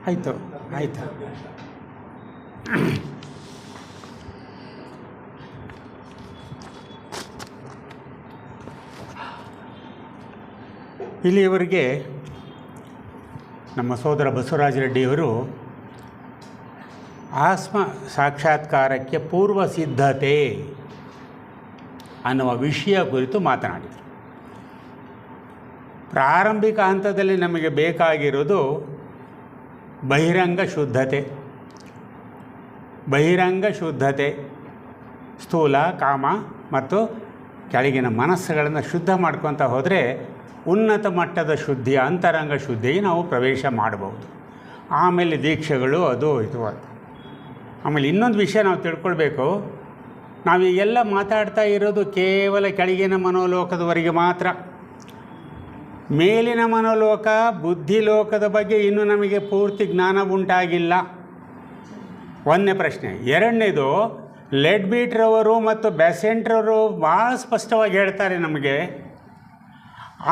ಆಯಿತು ಆಯಿತು. ಇಲ್ಲಿಯವರೆಗೆ ನಮ್ಮ ಸೋದರ ಬಸವರಾಜ ರೆಡ್ಡಿಯವರು ಆತ್ಮ ಸಾಕ್ಷಾತ್ಕಾರಕ್ಕೆ ಪೂರ್ವ ಸಿದ್ಧತೆ ಅನ್ನುವ ವಿಷಯ ಕುರಿತು ಮಾತನಾಡಿದರು. ಪ್ರಾರಂಭಿಕ ಹಂತದಲ್ಲಿ ನಮಗೆ ಬೇಕಾಗಿರೋದು ಬಹಿರಂಗ ಶುದ್ಧತೆ. ಬಹಿರಂಗ ಶುದ್ಧತೆ ಸ್ಥೂಲ, ಕಾಮ ಮತ್ತು ಕೆಳಗಿನ ಮನಸ್ಸುಗಳನ್ನು ಶುದ್ಧ ಮಾಡ್ಕೊತ ಹೋದರೆ ಉನ್ನತ ಮಟ್ಟದ ಶುದ್ಧಿ, ಅಂತರಂಗ ಶುದ್ಧಿಗೆ ನಾವು ಪ್ರವೇಶ ಮಾಡಬಹುದು. ಆಮೇಲೆ ದೀಕ್ಷೆಗಳು ಅದು ಇದು ಅಂತ. ಆಮೇಲೆ ಇನ್ನೊಂದು ವಿಷಯ ನಾವು ತಿಳ್ಕೊಳ್ಬೇಕು, ನಾವೀಗೆಲ್ಲ ಮಾತಾಡ್ತಾ ಇರೋದು ಕೇವಲ ಕೆಳಗಿನ ಮನೋಲೋಕದವರೆಗೆ ಮಾತ್ರ. ಮೇಲಿನ ಮನೋಲೋಕ, ಬುದ್ಧಿಲೋಕದ ಬಗ್ಗೆ ಇನ್ನೂ ನಮಗೆ ಪೂರ್ತಿ ಜ್ಞಾನ ಉಂಟಾಗಿಲ್ಲ. ಒಂದನೇ ಪ್ರಶ್ನೆ. ಎರಡನೇದು, ಲೆಡ್ಬೀಟ್ರವರು ಮತ್ತು ಬೆಸೆಂಟ್ರವರು ಭಾಳ ಸ್ಪಷ್ಟವಾಗಿ ಹೇಳ್ತಾರೆ, ನಮಗೆ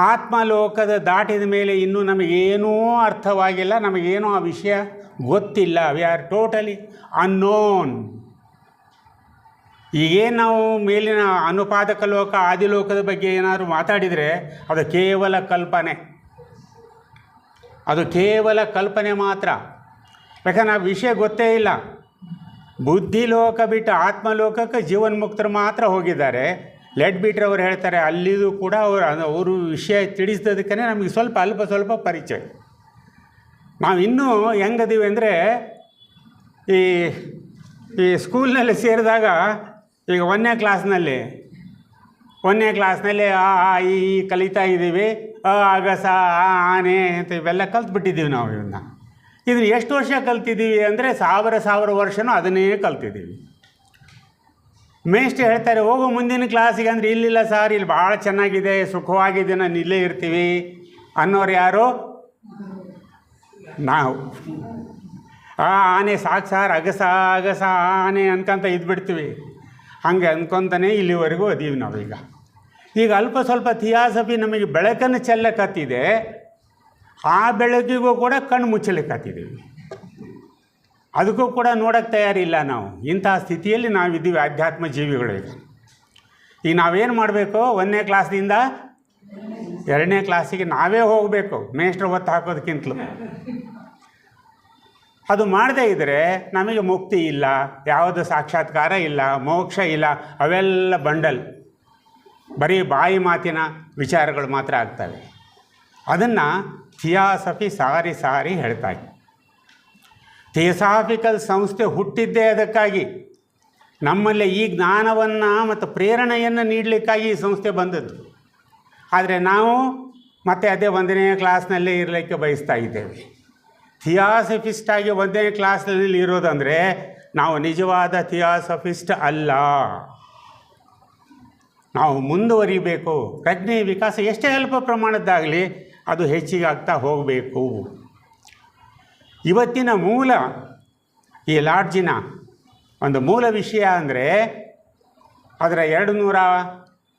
ಆತ್ಮಲೋಕದ ದಾಟಿದ ಮೇಲೆ ಇನ್ನೂ ನಮಗೇನೂ ಅರ್ಥವಾಗಿಲ್ಲ, ನಮಗೇನೂ ಆ ವಿಷಯ ಗೊತ್ತಿಲ್ಲ. We are totally unknown. ಈಗೇನು ನಾವು ಮೇಲಿನ ಅನುಪಾದಕ ಲೋಕ, ಆದಿಲೋಕದ ಬಗ್ಗೆ ಏನಾದರೂ ಮಾತಾಡಿದರೆ ಅದು ಕೇವಲ ಕಲ್ಪನೆ, ಅದು ಕೇವಲ ಕಲ್ಪನೆ ಮಾತ್ರ. ಯಾಕಂದ್ರೆ ಆ ವಿಷಯ ಗೊತ್ತೇ ಇಲ್ಲ. ಬುದ್ಧಿಲೋಕ ಬಿಟ್ಟು ಆತ್ಮಲೋಕಕ್ಕೆ ಜೀವನ್ಮುಕ್ತರು ಮಾತ್ರ ಹೋಗಿದ್ದಾರೆ. ಲೆಡ್ಬೀಟ್ರವ್ರು ಹೇಳ್ತಾರೆ ಅಲ್ಲಿಯೂ ಕೂಡ ಅವರು ವಿಷಯ ತಿಳಿಸಿದ್ದಕ್ಕೆ ನಮಗೆ ಸ್ವಲ್ಪ ಪರಿಚಯ. ನಾವು ಇನ್ನೂ ಹೆಂಗದೀವಿ ಅಂದರೆ, ಈ ಸ್ಕೂಲ್ನಲ್ಲಿ ಸೇರಿದಾಗ ಈಗ ಒಂದನೇ ಕ್ಲಾಸ್ನಲ್ಲಿ ಈ ಕಲಿತಾ ಇದ್ದೀವಿ. ಅಗಸ, ಆನೆ ಅಂತ ಇವೆಲ್ಲ ಕಲ್ತ್ಬಿಟ್ಟಿದ್ದೀವಿ ನಾವು. ಇದನ್ನು ಎಷ್ಟು ವರ್ಷ ಕಲ್ತಿದ್ದೀವಿ ಅಂದರೆ ಸಾವಿರ ವರ್ಷನೂ ಅದನ್ನೇ ಕಲ್ತಿದ್ದೀವಿ. ಮೇಷ್ಟ್ರು ಹೇಳ್ತಾರೆ ಹೋಗೋ ಮುಂದಿನ ಕ್ಲಾಸಿಗೆ ಅಂದರೆ, ಇಲ್ಲಿಲ್ಲ ಸರ್, ಇಲ್ಲಿ ಭಾಳ ಚೆನ್ನಾಗಿದೆ, ಸುಖವಾಗಿದೆ, ನಾನು ಇಲ್ಲೇ ಇರ್ತೀವಿ ಅನ್ನೋರು ಯಾರು? ನಾವು. ಆನೆ ಸಾಕು ಸರ್, ಅಗಸ ಆನೆ ಅನ್ಕೊಂತ ಇದ್ಬಿಡ್ತೀವಿ. ಹಾಗೆ ಅಂದ್ಕೊತಾನೆ ಇಲ್ಲಿವರೆಗೂ ಅದೀವಿ ನಾವೀಗ. ಈಗ ಅಲ್ಪ ಸ್ವಲ್ಪ ಥಿಯಾಸಫಿ ನಮಗೆ ಬೆಳಕನ್ನು ಚೆಲ್ಲಕತ್ತಿದೆ, ಆ ಬೆಳಕಿಗೂ ಕೂಡ ಕಣ್ಣು ಮುಚ್ಚಲಿಕ್ಕತ್ತಿದ್ದೀವಿ. ಅದಕ್ಕೂ ಕೂಡ ನೋಡೋಕ್ಕೆ ತಯಾರಿಲ್ಲ ನಾವು. ಇಂತಹ ಸ್ಥಿತಿಯಲ್ಲಿ ನಾವಿದ್ದೀವಿ ಆಧ್ಯಾತ್ಮ ಜೀವಿಗಳಿಗೆ. ಈಗ ನಾವೇನು ಮಾಡಬೇಕು, 1ನೇ ಕ್ಲಾಸ್ದಿಂದ 2ನೇ ಕ್ಲಾಸಿಗೆ ನಾವೇ ಹೋಗಬೇಕು, ಮೇಷ್ಟ್ರು ಒತ್ತು ಹಾಕೋದಕ್ಕಿಂತಲೂ. ಅದು ಮಾಡದೇ ಇದ್ದರೆ ನಮಗೆ ಮುಕ್ತಿ ಇಲ್ಲ, ಯಾವುದು ಸಾಕ್ಷಾತ್ಕಾರ ಇಲ್ಲ, ಮೋಕ್ಷ ಇಲ್ಲ. ಅವೆಲ್ಲ ಬಂಡಲ್, ಬರೀ ಬಾಯಿ ಮಾತಿನ ವಿಚಾರಗಳು ಮಾತ್ರ ಆಗ್ತವೆ. ಅದನ್ನು ಥಿಯಾಸಫಿ ಸಾರಿ ಹೇಳ್ತಾರೆ. ಥಿಯೋಸಾಫಿಕಲ್ ಸಂಸ್ಥೆ ಹುಟ್ಟಿದ್ದೇ ಅದಕ್ಕಾಗಿ, ನಮ್ಮಲ್ಲಿ ಈ ಜ್ಞಾನವನ್ನು ಮತ್ತು ಪ್ರೇರಣೆಯನ್ನು ನೀಡಲಿಕ್ಕಾಗಿ ಈ ಸಂಸ್ಥೆ ಬಂದದ್ದು. ಆದರೆ ನಾವು ಮತ್ತೆ ಅದೇ 1ನೇ ಕ್ಲಾಸ್ನಲ್ಲೇ ಇರಲಿಕ್ಕೆ ಬಯಸ್ತಾ ಇದ್ದೇವೆ. ಥಿಯಾಸಫಿಸ್ಟಾಗಿ 1ನೇ ಕ್ಲಾಸ್ನಲ್ಲಿ ಇರೋದಂದರೆ ನಾವು ನಿಜವಾದ ಥಿಯಾಸಫಿಸ್ಟ್ ಅಲ್ಲ. ನಾವು ಮುಂದುವರಿಬೇಕು. ಪ್ರಜ್ಞೆ ವಿಕಾಸ ಎಷ್ಟೇ ಅಲ್ಪ ಪ್ರಮಾಣದ್ದಾಗಲಿ ಅದು ಹೆಚ್ಚಿಗೆ ಆಗ್ತಾ ಹೋಗಬೇಕು. ಇವತ್ತಿನ ಮೂಲ, ಈ ಲಾಡ್ಜಿನ ಒಂದು ಮೂಲ ವಿಷಯ ಅಂದರೆ ಅದರ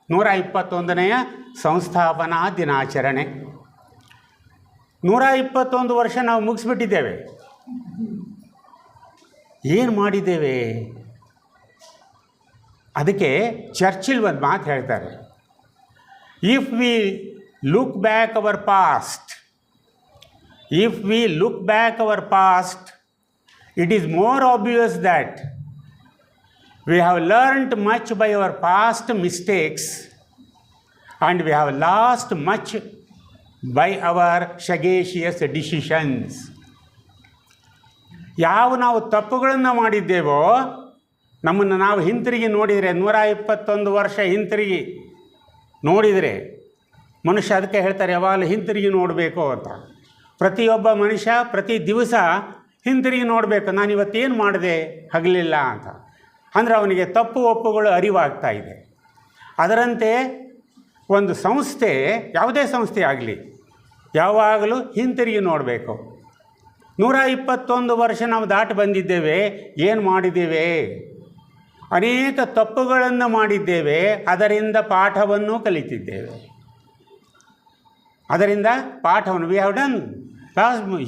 121ನೇ ಸಂಸ್ಥಾಪನಾ ದಿನಾಚರಣೆ. 121 ವರ್ಷ ನಾವು ಮುಗಿಸ್ಬಿಟ್ಟಿದ್ದೇವೆ. ಏನು ಮಾಡಿದ್ದೇವೆ? ಅದಕ್ಕೆ ಚರ್ಚಿಲ್ ಒಂದು ಮಾತು ಹೇಳ್ತಾರೆ, if we look back hour past, it is more obvious that we have learnt much by our past mistakes and we have lost much by our sagacious decisions. ನಾವು ತಪ್ಪುಗಳನ್ನು ಮಾಡಿದ್ದೇವೋ ನಮ್ಮನ್ನು ನಾವು ಹಿಂತಿರುಗಿ ನೋಡಿದರೆ, 121 ವರ್ಷ ಹಿಂತಿರುಗಿ ನೋಡಿದರೆ, ಮನುಷ್ಯ ಅದಕ್ಕೆ ಹೇಳ್ತಾರೆ ಯಾವಾಗಲೂ ಹಿಂತಿರುಗಿ ನೋಡಬೇಕು ಅಂತ. ಪ್ರತಿಯೊಬ್ಬ ಮನುಷ್ಯ ಪ್ರತಿ ದಿವಸ ಹಿಂತಿರುಗಿ ನೋಡಬೇಕು, ನಾನು ಇವತ್ತೇನು ಮಾಡಿದೆ ಹಗಲಿಲ್ಲ ಅಂತ. ಅಂದರೆ ಅವನಿಗೆ ತಪ್ಪು ಒಪ್ಪುಗಳು ಅರಿವಾಗ್ತಾ ಇದೆ. ಅದರಂತೆ ಒಂದು ಸಂಸ್ಥೆ, ಯಾವುದೇ ಸಂಸ್ಥೆ ಆಗಲಿ, ಯಾವಾಗಲೂ ಹಿಂತಿರುಗಿ ನೋಡಬೇಕು. 121 ವರ್ಷ ನಾವು ದಾಟಿ ಬಂದಿದ್ದೇವೆ. ಏನು ಮಾಡಿದ್ದೇವೆ? ಅನೇಕ ತಪ್ಪುಗಳನ್ನು ಮಾಡಿದ್ದೇವೆ, ಅದರಿಂದ ಪಾಠವನ್ನು ಕಲಿತಿದ್ದೇವೆ. ಅದರಿಂದ ಪಾಠವನ್ನು we have done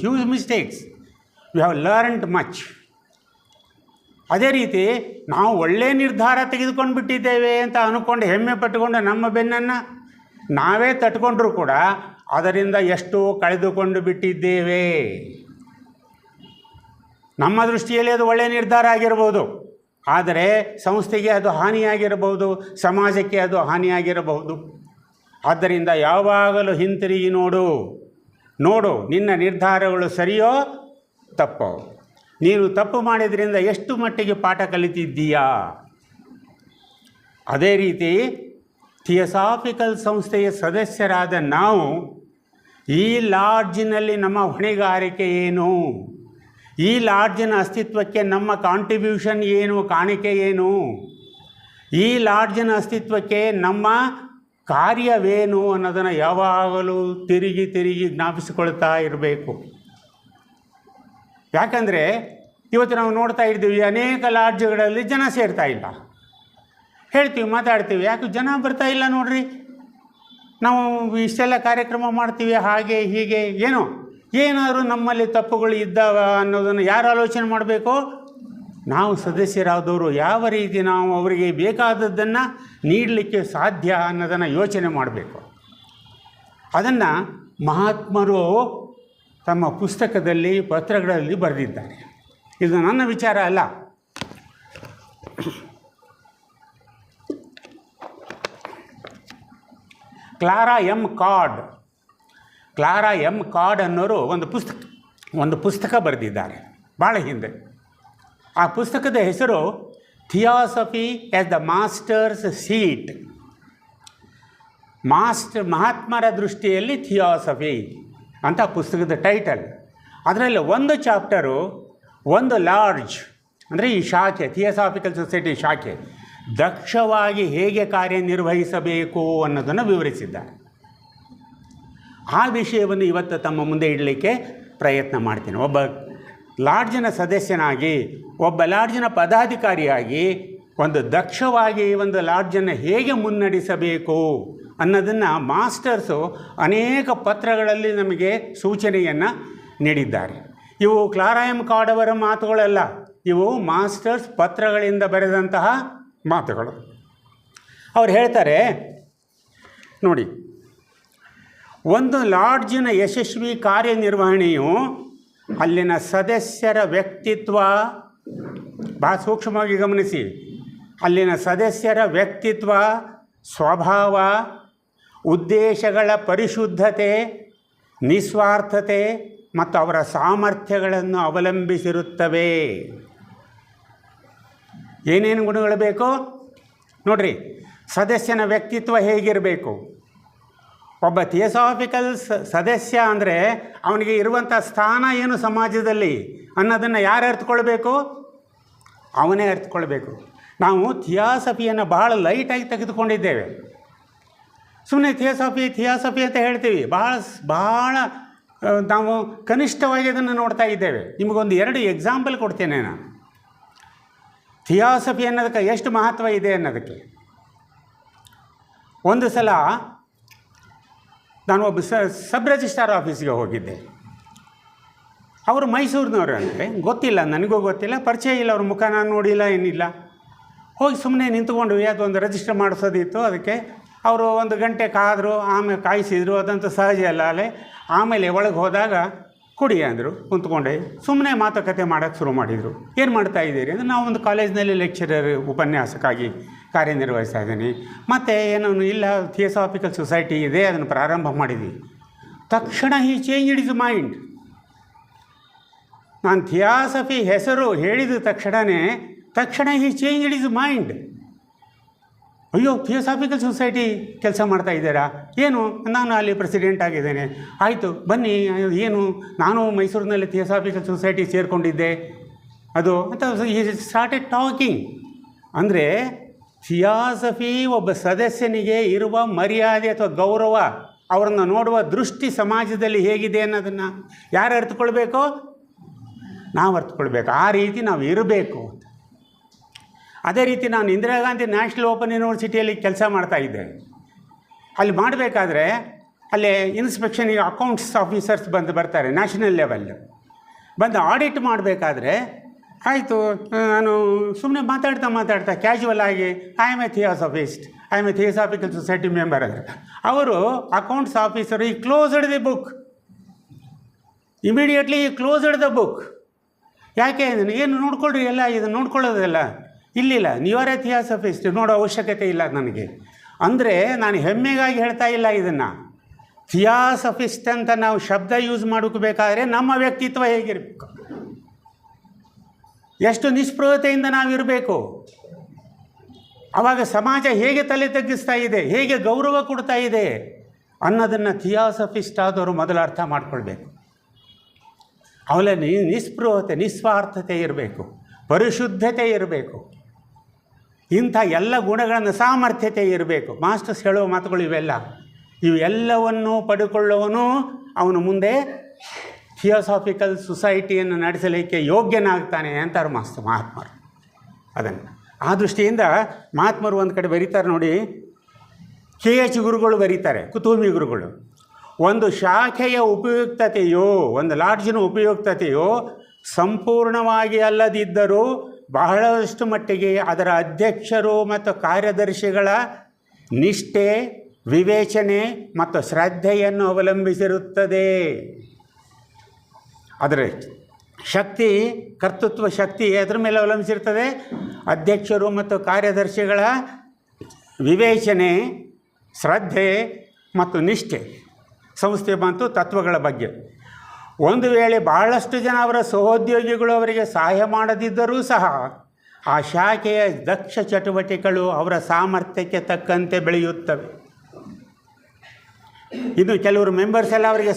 huge mistakes, we have learned much. ಅದೇ ರೀತಿ ನಾವು ಒಳ್ಳೆಯ ನಿರ್ಧಾರ ತೆಗೆದುಕೊಂಡು ಬಿಟ್ಟಿದ್ದೇವೆ ಅಂತ ಅಂದ್ಕೊಂಡು ಹೆಮ್ಮೆ ಪಟ್ಟುಕೊಂಡು ನಮ್ಮ ಬೆನ್ನನ್ನು ನಾವೇ ತಟ್ಕೊಂಡ್ರೂ ಕೂಡ ಅದರಿಂದ ಎಷ್ಟೋ ಕಳೆದುಕೊಂಡು ಬಿಟ್ಟಿದ್ದೇವೆ. ನಮ್ಮ ದೃಷ್ಟಿಯಲ್ಲಿ ಅದು ಒಳ್ಳೆಯ ನಿರ್ಧಾರ ಆಗಿರ್ಬೋದು, ಆದರೆ ಸಂಸ್ಥೆಗೆ ಅದು ಹಾನಿಯಾಗಿರಬಹುದು, ಸಮಾಜಕ್ಕೆ ಅದು ಹಾನಿಯಾಗಿರಬಹುದು. ಆದ್ದರಿಂದ ಯಾವಾಗಲೂ ಹಿಂತಿರುಗಿ ನೋಡು ನಿನ್ನ ನಿರ್ಧಾರಗಳು ಸರಿಯೋ ತಪ್ಪೋ, ನೀನು ತಪ್ಪು ಮಾಡಿದ್ರಿಂದ ಎಷ್ಟು ಮಟ್ಟಿಗೆ ಪಾಠ ಕಲಿತಿದ್ದೀಯಾ. ಅದೇ ರೀತಿ ಥಿಯೋಸಾಫಿಕಲ್ ಸಂಸ್ಥೆಯ ಸದಸ್ಯರಾದ ನಾವು ಈ ಲಾಡ್ಜಿನಲ್ಲಿ ನಮ್ಮ ಹೊಣೆಗಾರಿಕೆ ಏನು, ಈ ಲಾಡ್ಜಿನ ಅಸ್ತಿತ್ವಕ್ಕೆ ನಮ್ಮ ಕಾಂಟ್ರಿಬ್ಯೂಷನ್ ಏನು, ಕಾಣಿಕೆ ಏನು, ಈ ಲಾಡ್ಜಿನ ಅಸ್ತಿತ್ವಕ್ಕೆ ನಮ್ಮ ಕಾರ್ಯವೇನು ಅನ್ನೋದನ್ನು ಯಾವಾಗಲೂ ತಿರುಗಿ ಜ್ಞಾಪಿಸಿಕೊಳ್ತಾ ಇರಬೇಕು. ಯಾಕಂದರೆ ಇವತ್ತು ನಾವು ನೋಡ್ತಾ ಇದ್ದೀವಿ, ಅನೇಕ ಲಾಡ್ಜ್ಗಳಲ್ಲಿ ಜನ ಸೇರ್ತಾ ಇಲ್ಲ. ಹೇಳ್ತೀವಿ, ಮಾತಾಡ್ತೀವಿ, ಯಾಕೆ ಜನ ಬರ್ತಾ ಇಲ್ಲ ನೋಡ್ರಿ, ನಾವು ಇಷ್ಟೆಲ್ಲ ಕಾರ್ಯಕ್ರಮ ಮಾಡ್ತೀವಿ, ಹಾಗೆ ಹೀಗೆ ಏನಾದರೂ ನಮ್ಮಲ್ಲಿ ತಪ್ಪುಗಳು ಇದ್ದಾವ ಅನ್ನೋದನ್ನು ಯಾರು ಆಲೋಚನೆ ಮಾಡಬೇಕು? ನಾವು ಸದಸ್ಯರಾದವರು ಯಾವ ರೀತಿ ನಾವು ಅವರಿಗೆ ಬೇಕಾದದ್ದನ್ನು ನೀಡಲಿಕ್ಕೆ ಸಾಧ್ಯ ಅನ್ನೋದನ್ನು ಯೋಚನೆ ಮಾಡಬೇಕು. ಅದನ್ನು ಮಹಾತ್ಮರು ತಮ್ಮ ಪುಸ್ತಕದಲ್ಲಿ, ಪತ್ರಗಳಲ್ಲಿ ಬರೆದಿದ್ದಾರೆ. ಇದು ನನ್ನ ವಿಚಾರ ಅಲ್ಲ. ಕ್ಲಾರಾ ಎಮ್ ಕಾರ್ಡ್ ಅನ್ನೋರು ಒಂದು ಪುಸ್ತಕ ಬರೆದಿದ್ದಾರೆ ಭಾಳ ಹಿಂದೆ. ಆ ಪುಸ್ತಕದ ಹೆಸರು theosophy as the masters seat. ಮಹಾತ್ಮರ ದೃಷ್ಟಿಯಲ್ಲಿ ಥಿಯಾಸಫಿ ಅಂತ ಪುಸ್ತಕದ ಟೈಟಲ್. ಅದರಲ್ಲಿ ಒಂದು ಚಾಪ್ಟರು, ಒಂದು ಲಾಡ್ಜ್ ಅಂದರೆ ಈ ಶಾಖೆ, ಥಿಯೋಸಾಫಿಕಲ್ ಸೊಸೈಟಿ ಶಾಖೆ ದಕ್ಷವಾಗಿ ಹೇಗೆ ಕಾರ್ಯನಿರ್ವಹಿಸಬೇಕು ಅನ್ನೋದನ್ನು ವಿವರಿಸಿದ್ದಾರೆ. ಆ ವಿಷಯವನ್ನು ಇವತ್ತು ತಮ್ಮ ಮುಂದೆ ಇಡಲಿಕ್ಕೆ ಪ್ರಯತ್ನ ಮಾಡ್ತೀನಿ. ಒಬ್ಬ ಲಾಡ್ಜಿನ ಸದಸ್ಯನಾಗಿ, ಒಬ್ಬ ಲಾಡ್ಜಿನ ಪದಾಧಿಕಾರಿಯಾಗಿ ಒಂದು ದಕ್ಷವಾಗಿ ಒಂದು ಲಾಡ್ಜನ್ನು ಹೇಗೆ ಮುನ್ನಡೆಸಬೇಕು ಅನ್ನೋದನ್ನು ಮಾಸ್ಟರ್ಸು ಅನೇಕ ಪತ್ರಗಳಲ್ಲಿ ನಮಗೆ ಸೂಚನೆಯನ್ನು ನೀಡಿದ್ದಾರೆ. ಇವು ಕ್ಲಾರಾ ಎಮ್ ಕಾರ್ಡ್ ಅವರ ಮಾತುಗಳಲ್ಲ, ಇವು ಮಾಸ್ಟರ್ಸ್ ಪತ್ರಗಳಿಂದ ಬರೆದಂತಹ ಮಾತುಗಳು. ಅವ್ರು ಹೇಳ್ತಾರೆ ನೋಡಿ, ಒಂದು ಲಾಡ್ಜಿನ ಯಶಸ್ವಿ ಕಾರ್ಯನಿರ್ವಹಣೆಯು ಅಲ್ಲಿನ ಸದಸ್ಯರ ವ್ಯಕ್ತಿತ್ವ, ಭಾಳ ಸೂಕ್ಷ್ಮವಾಗಿ ಗಮನಿಸಿ, ಅಲ್ಲಿನ ಸದಸ್ಯರ ವ್ಯಕ್ತಿತ್ವ, ಸ್ವಭಾವ, ಉದ್ದೇಶಗಳ ಪರಿಶುದ್ಧತೆ, ನಿಸ್ವಾರ್ಥತೆ ಮತ್ತು ಅವರ ಸಾಮರ್ಥ್ಯಗಳನ್ನು ಅವಲಂಬಿಸಿರುತ್ತವೆ. ಏನೇನು ಗುಣಗಳು ಬೇಕು ನೋಡ್ರಿ. ಸದಸ್ಯನ ವ್ಯಕ್ತಿತ್ವ ಹೇಗಿರಬೇಕು? ಒಬ್ಬ ಥಿಯೋಸಾಫಿಕಲ್ ಸದಸ್ಯ ಅಂದರೆ ಅವನಿಗೆ ಇರುವಂಥ ಸ್ಥಾನ ಏನು ಸಮಾಜದಲ್ಲಿ ಅನ್ನೋದನ್ನು ಯಾರು ಅರ್ಥಕೊಳ್ಬೇಕು? ಅವನೇ ಅರ್ಥಕೊಳ್ಬೇಕು. ನಾವು ಥಿಯಾಸಫಿಯನ್ನು ಭಾಳ ಲೈಟಾಗಿ ತೆಗೆದುಕೊಂಡಿದ್ದೇವೆ. ಸುಮ್ಮನೆ ಥಿಯಾಸಫಿ ಅಂತ ಹೇಳ್ತೀವಿ, ಭಾಳ ನಾವು ಕನಿಷ್ಠವಾಗಿ ಅದನ್ನು ನೋಡ್ತಾ ಇದ್ದೇವೆ. ನಿಮಗೊಂದು 2 ಎಕ್ಸಾಂಪಲ್ ಕೊಡ್ತೇನೆ ನಾನು. ಥಿಯಾಸಫಿ ಅನ್ನೋದಕ್ಕೆ ಎಷ್ಟು ಮಹತ್ವ ಇದೆ ಅನ್ನೋದಕ್ಕೆ. ಒಂದು ಸಲ ನಾನು ಒಬ್ಬ ಸಬ್ ರಿಜಿಸ್ಟ್ರಾರ್ ಆಫೀಸಿಗೆ ಹೋಗಿದ್ದೆ. ಅವರು ಮೈಸೂರಿನವರು ಅಂದರೆ ಗೊತ್ತಿಲ್ಲ, ನನಗೂ ಗೊತ್ತಿಲ್ಲ, ಪರಿಚಯ ಇಲ್ಲ, ಅವ್ರ ಮುಖ ನಾನು ನೋಡಿಲ್ಲ, ಏನಿಲ್ಲ. ಹೋಗಿ ಸುಮ್ಮನೆ ನಿಂತ್ಕೊಂಡ್ವಿ. ಅದೊಂದು ರಿಜಿಸ್ಟರ್ ಮಾಡಿಸೋದಿತ್ತು. ಅದಕ್ಕೆ ಅವರು 1 ಗಂಟೆ ಕಾದರು, ಆಮೇಲೆ ಕಾಯಿಸಿದರು. ಅದಂತೂ ಸಹಜ ಅಲ್ಲ ಅಲ್ಲೇ. ಆಮೇಲೆ ಒಳಗೆ ಹೋದಾಗ ಕುಡಿ ಅಂದರು. ಕುಂತ್ಕೊಂಡೆ ಸುಮ್ಮನೆ ಮಾತುಕತೆ ಮಾಡೋಕ್ಕೆ ಶುರು ಮಾಡಿದರು. ಏನು ಮಾಡ್ತಾ ಇದ್ದೀರಿ ಅಂದರೆ, ನಾವು ಒಂದು ಕಾಲೇಜ್ನಲ್ಲಿ ಲೆಕ್ಚರರ್, ಉಪನ್ಯಾಸಕ್ಕಾಗಿ ಕಾರ್ಯನಿರ್ವಹಿಸ್ತಾ ಇದ್ದೀನಿ. ಮತ್ತು ಏನೋ ಇಲ್ಲ, ಥಿಯೋಸಾಫಿಕಲ್ ಸೊಸೈಟಿ ಇದೆ, ಅದನ್ನು ಪ್ರಾರಂಭ ಮಾಡಿದ್ವಿ. ತಕ್ಷಣ ಹಿ ಚೇಂಜ್ ಇಸ್ ಮೈಂಡ್. ನಾನು ಥಿಯಾಸಫಿ ಹೆಸರು ಹೇಳಿದ ತಕ್ಷಣ ಹಿ ಚೇಂಜ್ ಇಸ್ ಮೈಂಡ್. ಅಯ್ಯೋ, ಥಿಯೋಸಾಫಿಕಲ್ ಸೊಸೈಟಿ ಕೆಲಸ ಮಾಡ್ತಾ ಇದ್ದೀರಾ? ಏನು? ನಾನು ಅಲ್ಲಿ ಪ್ರೆಸಿಡೆಂಟ್ ಆಗಿದ್ದೇನೆ. ಆಯಿತು ಬನ್ನಿ. ಏನು, ನಾನು ಮೈಸೂರಿನಲ್ಲಿ ಥಿಯೋಸಾಫಿಕಲ್ ಸೊಸೈಟಿ ಸೇರಿಕೊಂಡಿದ್ದೆ ಅದು ಅಂತ ಈ ಸ್ಟಾರ್ಟೆಡ್ ಟಾಕಿಂಗ್. ಅಂದರೆ ಥಿಯಾಸಫಿ ಒಬ್ಬ ಸದಸ್ಯನಿಗೆ ಇರುವ ಮರ್ಯಾದೆ ಅಥವಾ ಗೌರವ, ಅವರನ್ನು ನೋಡುವ ದೃಷ್ಟಿ ಸಮಾಜದಲ್ಲಿ ಹೇಗಿದೆ ಅನ್ನೋದನ್ನು ಯಾರು ಅರ್ಥಕೊಳ್ಬೇಕು? ನಾವು ಅರ್ಥಕೊಳ್ಬೇಕು. ಆ ರೀತಿ ನಾವು ಇರಬೇಕು ಅಂತ. ಅದೇ ರೀತಿ ನಾನು ಇಂದಿರಾ ಗಾಂಧಿ ನ್ಯಾಷನಲ್ ಓಪನ್ ಯೂನಿವರ್ಸಿಟಿಯಲ್ಲಿ ಕೆಲಸ ಮಾಡ್ತಾಯಿದ್ದೆ. ಅಲ್ಲಿ ಮಾಡಬೇಕಾದ್ರೆ ಅಲ್ಲೇ ಇನ್ಸ್ಪೆಕ್ಷನಿಗೆ ಅಕೌಂಟ್ಸ್ ಆಫೀಸರ್ಸ್ ಬರ್ತಾರೆ ನ್ಯಾಷನಲ್ ಲೆವೆಲ್. ಬಂದು ಆಡಿಟ್ ಮಾಡಬೇಕಾದ್ರೆ ಆಯಿತು, ನಾನು ಸುಮ್ಮನೆ ಮಾತಾಡ್ತಾ ಕ್ಯಾಶುವಲ್ ಆಗಿ I am a theosophist, I am a theosophical society member ಅಂದರೆ ಅವರು ಅಕೌಂಟ್ಸ್ ಆಫೀಸರು ಈ closed the book, immediately closed the book. ಯಾಕೆ ಏನು ನೋಡ್ಕೊಳ್ರಿ, ಎಲ್ಲ ಇದು ನೋಡ್ಕೊಳ್ಳೋದಲ್ಲ, ಇಲ್ಲಿಲ್ಲ, ನೀವರೇ ಥಿಯಾಸಫಿಸ್ಟ್, ನೋಡೋ ಅವಶ್ಯಕತೆ ಇಲ್ಲ ನನಗೆ ಅಂದರೆ ನಾನು ಹೆಮ್ಮೆಗಾಗಿ ಹೇಳ್ತಾ ಇಲ್ಲ ಇದನ್ನು. ಥಿಯಾಸಫಿಸ್ಟ್ ಅಂತ ನಾವು ಶಬ್ದ ಯೂಸ್ ಮಾಡೋಕೆ ನಮ್ಮ ವ್ಯಕ್ತಿತ್ವ ಹೇಗಿರಬೇಕು, ಎಷ್ಟು ನಿಸ್ಪೃಹತೆಯಿಂದ ನಾವಿರಬೇಕು, ಆವಾಗ ಸಮಾಜ ಹೇಗೆ ತಲೆ ತಗ್ಗಿಸ್ತಾ ಇದೆ, ಹೇಗೆ ಗೌರವ ಕೊಡ್ತಾ ಇದೆ ಅನ್ನೋದನ್ನು ಥಿಯಾಸಫಿಸ್ಟ್ ಆದವರು ಮೊದಲು ಅರ್ಥ ಮಾಡ್ಕೊಳ್ಬೇಕು. ಅವರಲ್ಲಿ ನಿಸ್ಪೃಹತೆ, ನಿಸ್ವಾರ್ಥತೆ ಇರಬೇಕು, ಪರಿಶುದ್ಧತೆ ಇರಬೇಕು, ಇಂಥ ಎಲ್ಲ ಗುಣಗಳನ್ನು, ಸಾಮರ್ಥ್ಯತೆ ಇರಬೇಕು. ಮಾಸ್ಟರ್ಸ್ ಹೇಳೋ ಮಾತುಗಳು ಇವೆಲ್ಲವನ್ನು ಪಡೆದುಕೊಳ್ಳುವನು ಅವನು ಮುಂದೆ ಥಿಯೋಸಾಫಿಕಲ್ ಸೊಸೈಟಿಯನ್ನು ನಡೆಸಲಿಕ್ಕೆ ಯೋಗ್ಯನಾಗ್ತಾನೆ ಅಂತಾರೆ ಮಹಾತ್ಮರು. ಅದನ್ನು ಆ ದೃಷ್ಟಿಯಿಂದ ಮಹಾತ್ಮರು ಒಂದು ಕಡೆ ಬರೀತಾರೆ ನೋಡಿ, KH ಗುರುಗಳು ಬರೀತಾರೆ, ಕುತೂಮಿ ಗುರುಗಳು, ಒಂದು ಶಾಖೆಯ ಉಪಯುಕ್ತತೆಯೋ, ಒಂದು ಲಾಡ್ಜಿನ ಉಪಯುಕ್ತತೆಯೋ ಸಂಪೂರ್ಣವಾಗಿ ಅಲ್ಲದಿದ್ದರೂ ಬಹಳಷ್ಟು ಮಟ್ಟಿಗೆ ಅದರ ಅಧ್ಯಕ್ಷರು ಮತ್ತು ಕಾರ್ಯದರ್ಶಿಗಳ ನಿಷ್ಠೆ, ವಿವೇಚನೆ ಮತ್ತು ಶ್ರದ್ಧೆಯನ್ನು ಅವಲಂಬಿಸಿರುತ್ತದೆ. ಅದರ ಶಕ್ತಿ, ಕರ್ತೃತ್ವ ಶಕ್ತಿ ಅದರ ಮೇಲೆ ಅವಲಂಬಿಸಿರ್ತದೆ. ಅಧ್ಯಕ್ಷರು ಮತ್ತು ಕಾರ್ಯದರ್ಶಿಗಳ ವಿವೇಚನೆ, ಶ್ರದ್ಧೆ ಮತ್ತು ನಿಷ್ಠೆ, ಸಂಸ್ಥೆ ಮತ್ತು ತತ್ವಗಳ ಬಗ್ಗೆ. ಒಂದು ವೇಳೆ ಬಹಳಷ್ಟು ಜನ ಅವರ ಸಹೋದ್ಯೋಗಿಗಳು ಅವರಿಗೆ ಸಹಾಯ ಮಾಡದಿದ್ದರೂ ಸಹ ಆ ಶಾಖೆಯ ದಕ್ಷ ಚಟುವಟಿಕೆಗಳು ಅವರ ಸಾಮರ್ಥ್ಯಕ್ಕೆ ತಕ್ಕಂತೆ ಬೆಳೆಯುತ್ತವೆ. ಇನ್ನು ಕೆಲವರು ಮೆಂಬರ್ಸ್ ಎಲ್ಲ ಅವರಿಗೆ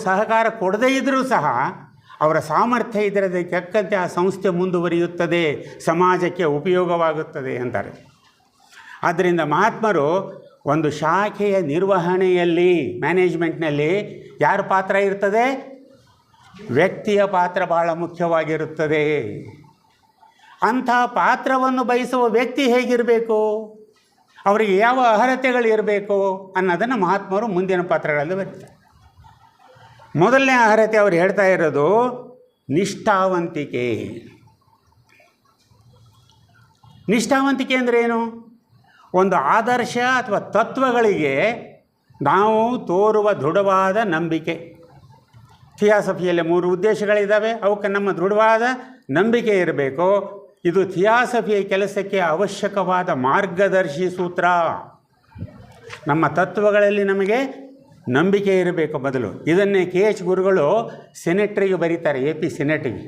ಸಹಕಾರ ಕೊಡದೇ ಇದ್ದರೂ ಸಹ ಅವರ ಸಾಮರ್ಥ್ಯ ಇದರದೇ ತಕ್ಕಂತೆ ಆ ಸಂಸ್ಥೆ ಮುಂದುವರಿಯುತ್ತದೆ, ಸಮಾಜಕ್ಕೆ ಉಪಯೋಗವಾಗುತ್ತದೆ ಅಂತಾರೆ. ಆದ್ದರಿಂದ ಮಹಾತ್ಮರು ಒಂದು ಶಾಖೆಯ ನಿರ್ವಹಣೆಯಲ್ಲಿ, ಮ್ಯಾನೇಜ್ಮೆಂಟ್ನಲ್ಲಿ ಯಾರ ಪಾತ್ರ ಇರ್ತದೆ? ವ್ಯಕ್ತಿಯ ಪಾತ್ರ ಬಹಳ ಮುಖ್ಯವಾಗಿರುತ್ತದೆ. ಅಂಥ ಪಾತ್ರವನ್ನು ಬಯಸುವ ವ್ಯಕ್ತಿ ಹೇಗಿರಬೇಕು, ಅವರಿಗೆ ಯಾವ ಅರ್ಹತೆಗಳಿರಬೇಕು ಅನ್ನೋದನ್ನು ಮಹಾತ್ಮರು ಮುಂದಿನ ಪಾತ್ರಗಳಲ್ಲಿ ಬರೀತಾರೆ. ಮೊದಲನೇ ಅರ್ಹತೆ ಅವರು ಹೇಳ್ತಾ ಇರೋದು ನಿಷ್ಠಾವಂತಿಕೆ. ನಿಷ್ಠಾವಂತಿಕೆ ಅಂದರೆ ಏನು? ಒಂದು ಆದರ್ಶ ಅಥವಾ ತತ್ವಗಳಿಗೆ ನಾವು ತೋರುವ ದೃಢವಾದ ನಂಬಿಕೆ. ಥಿಯಾಸಫಿಯಲ್ಲಿ 3 ಉದ್ದೇಶಗಳಿದ್ದಾವೆ, ಅವಕ್ಕೆ ನಮ್ಮ ದೃಢವಾದ ನಂಬಿಕೆ ಇರಬೇಕು. ಇದು ಥಿಯಾಸಫಿಯ ಕೆಲಸಕ್ಕೆ ಅವಶ್ಯಕವಾದ ಮಾರ್ಗದರ್ಶಿ ಸೂತ್ರ. ನಮ್ಮ ತತ್ವಗಳಲ್ಲಿ ನಮಗೆ ನಂಬಿಕೆ ಇರಬೇಕು ಮೊದಲು. ಇದನ್ನೇ KH ಗುರುಗಳು ಸೆನೆಟ್ರಿಗೆ ಬರೀತಾರೆ, AP ಸೆನೆಟ್ಗೆ.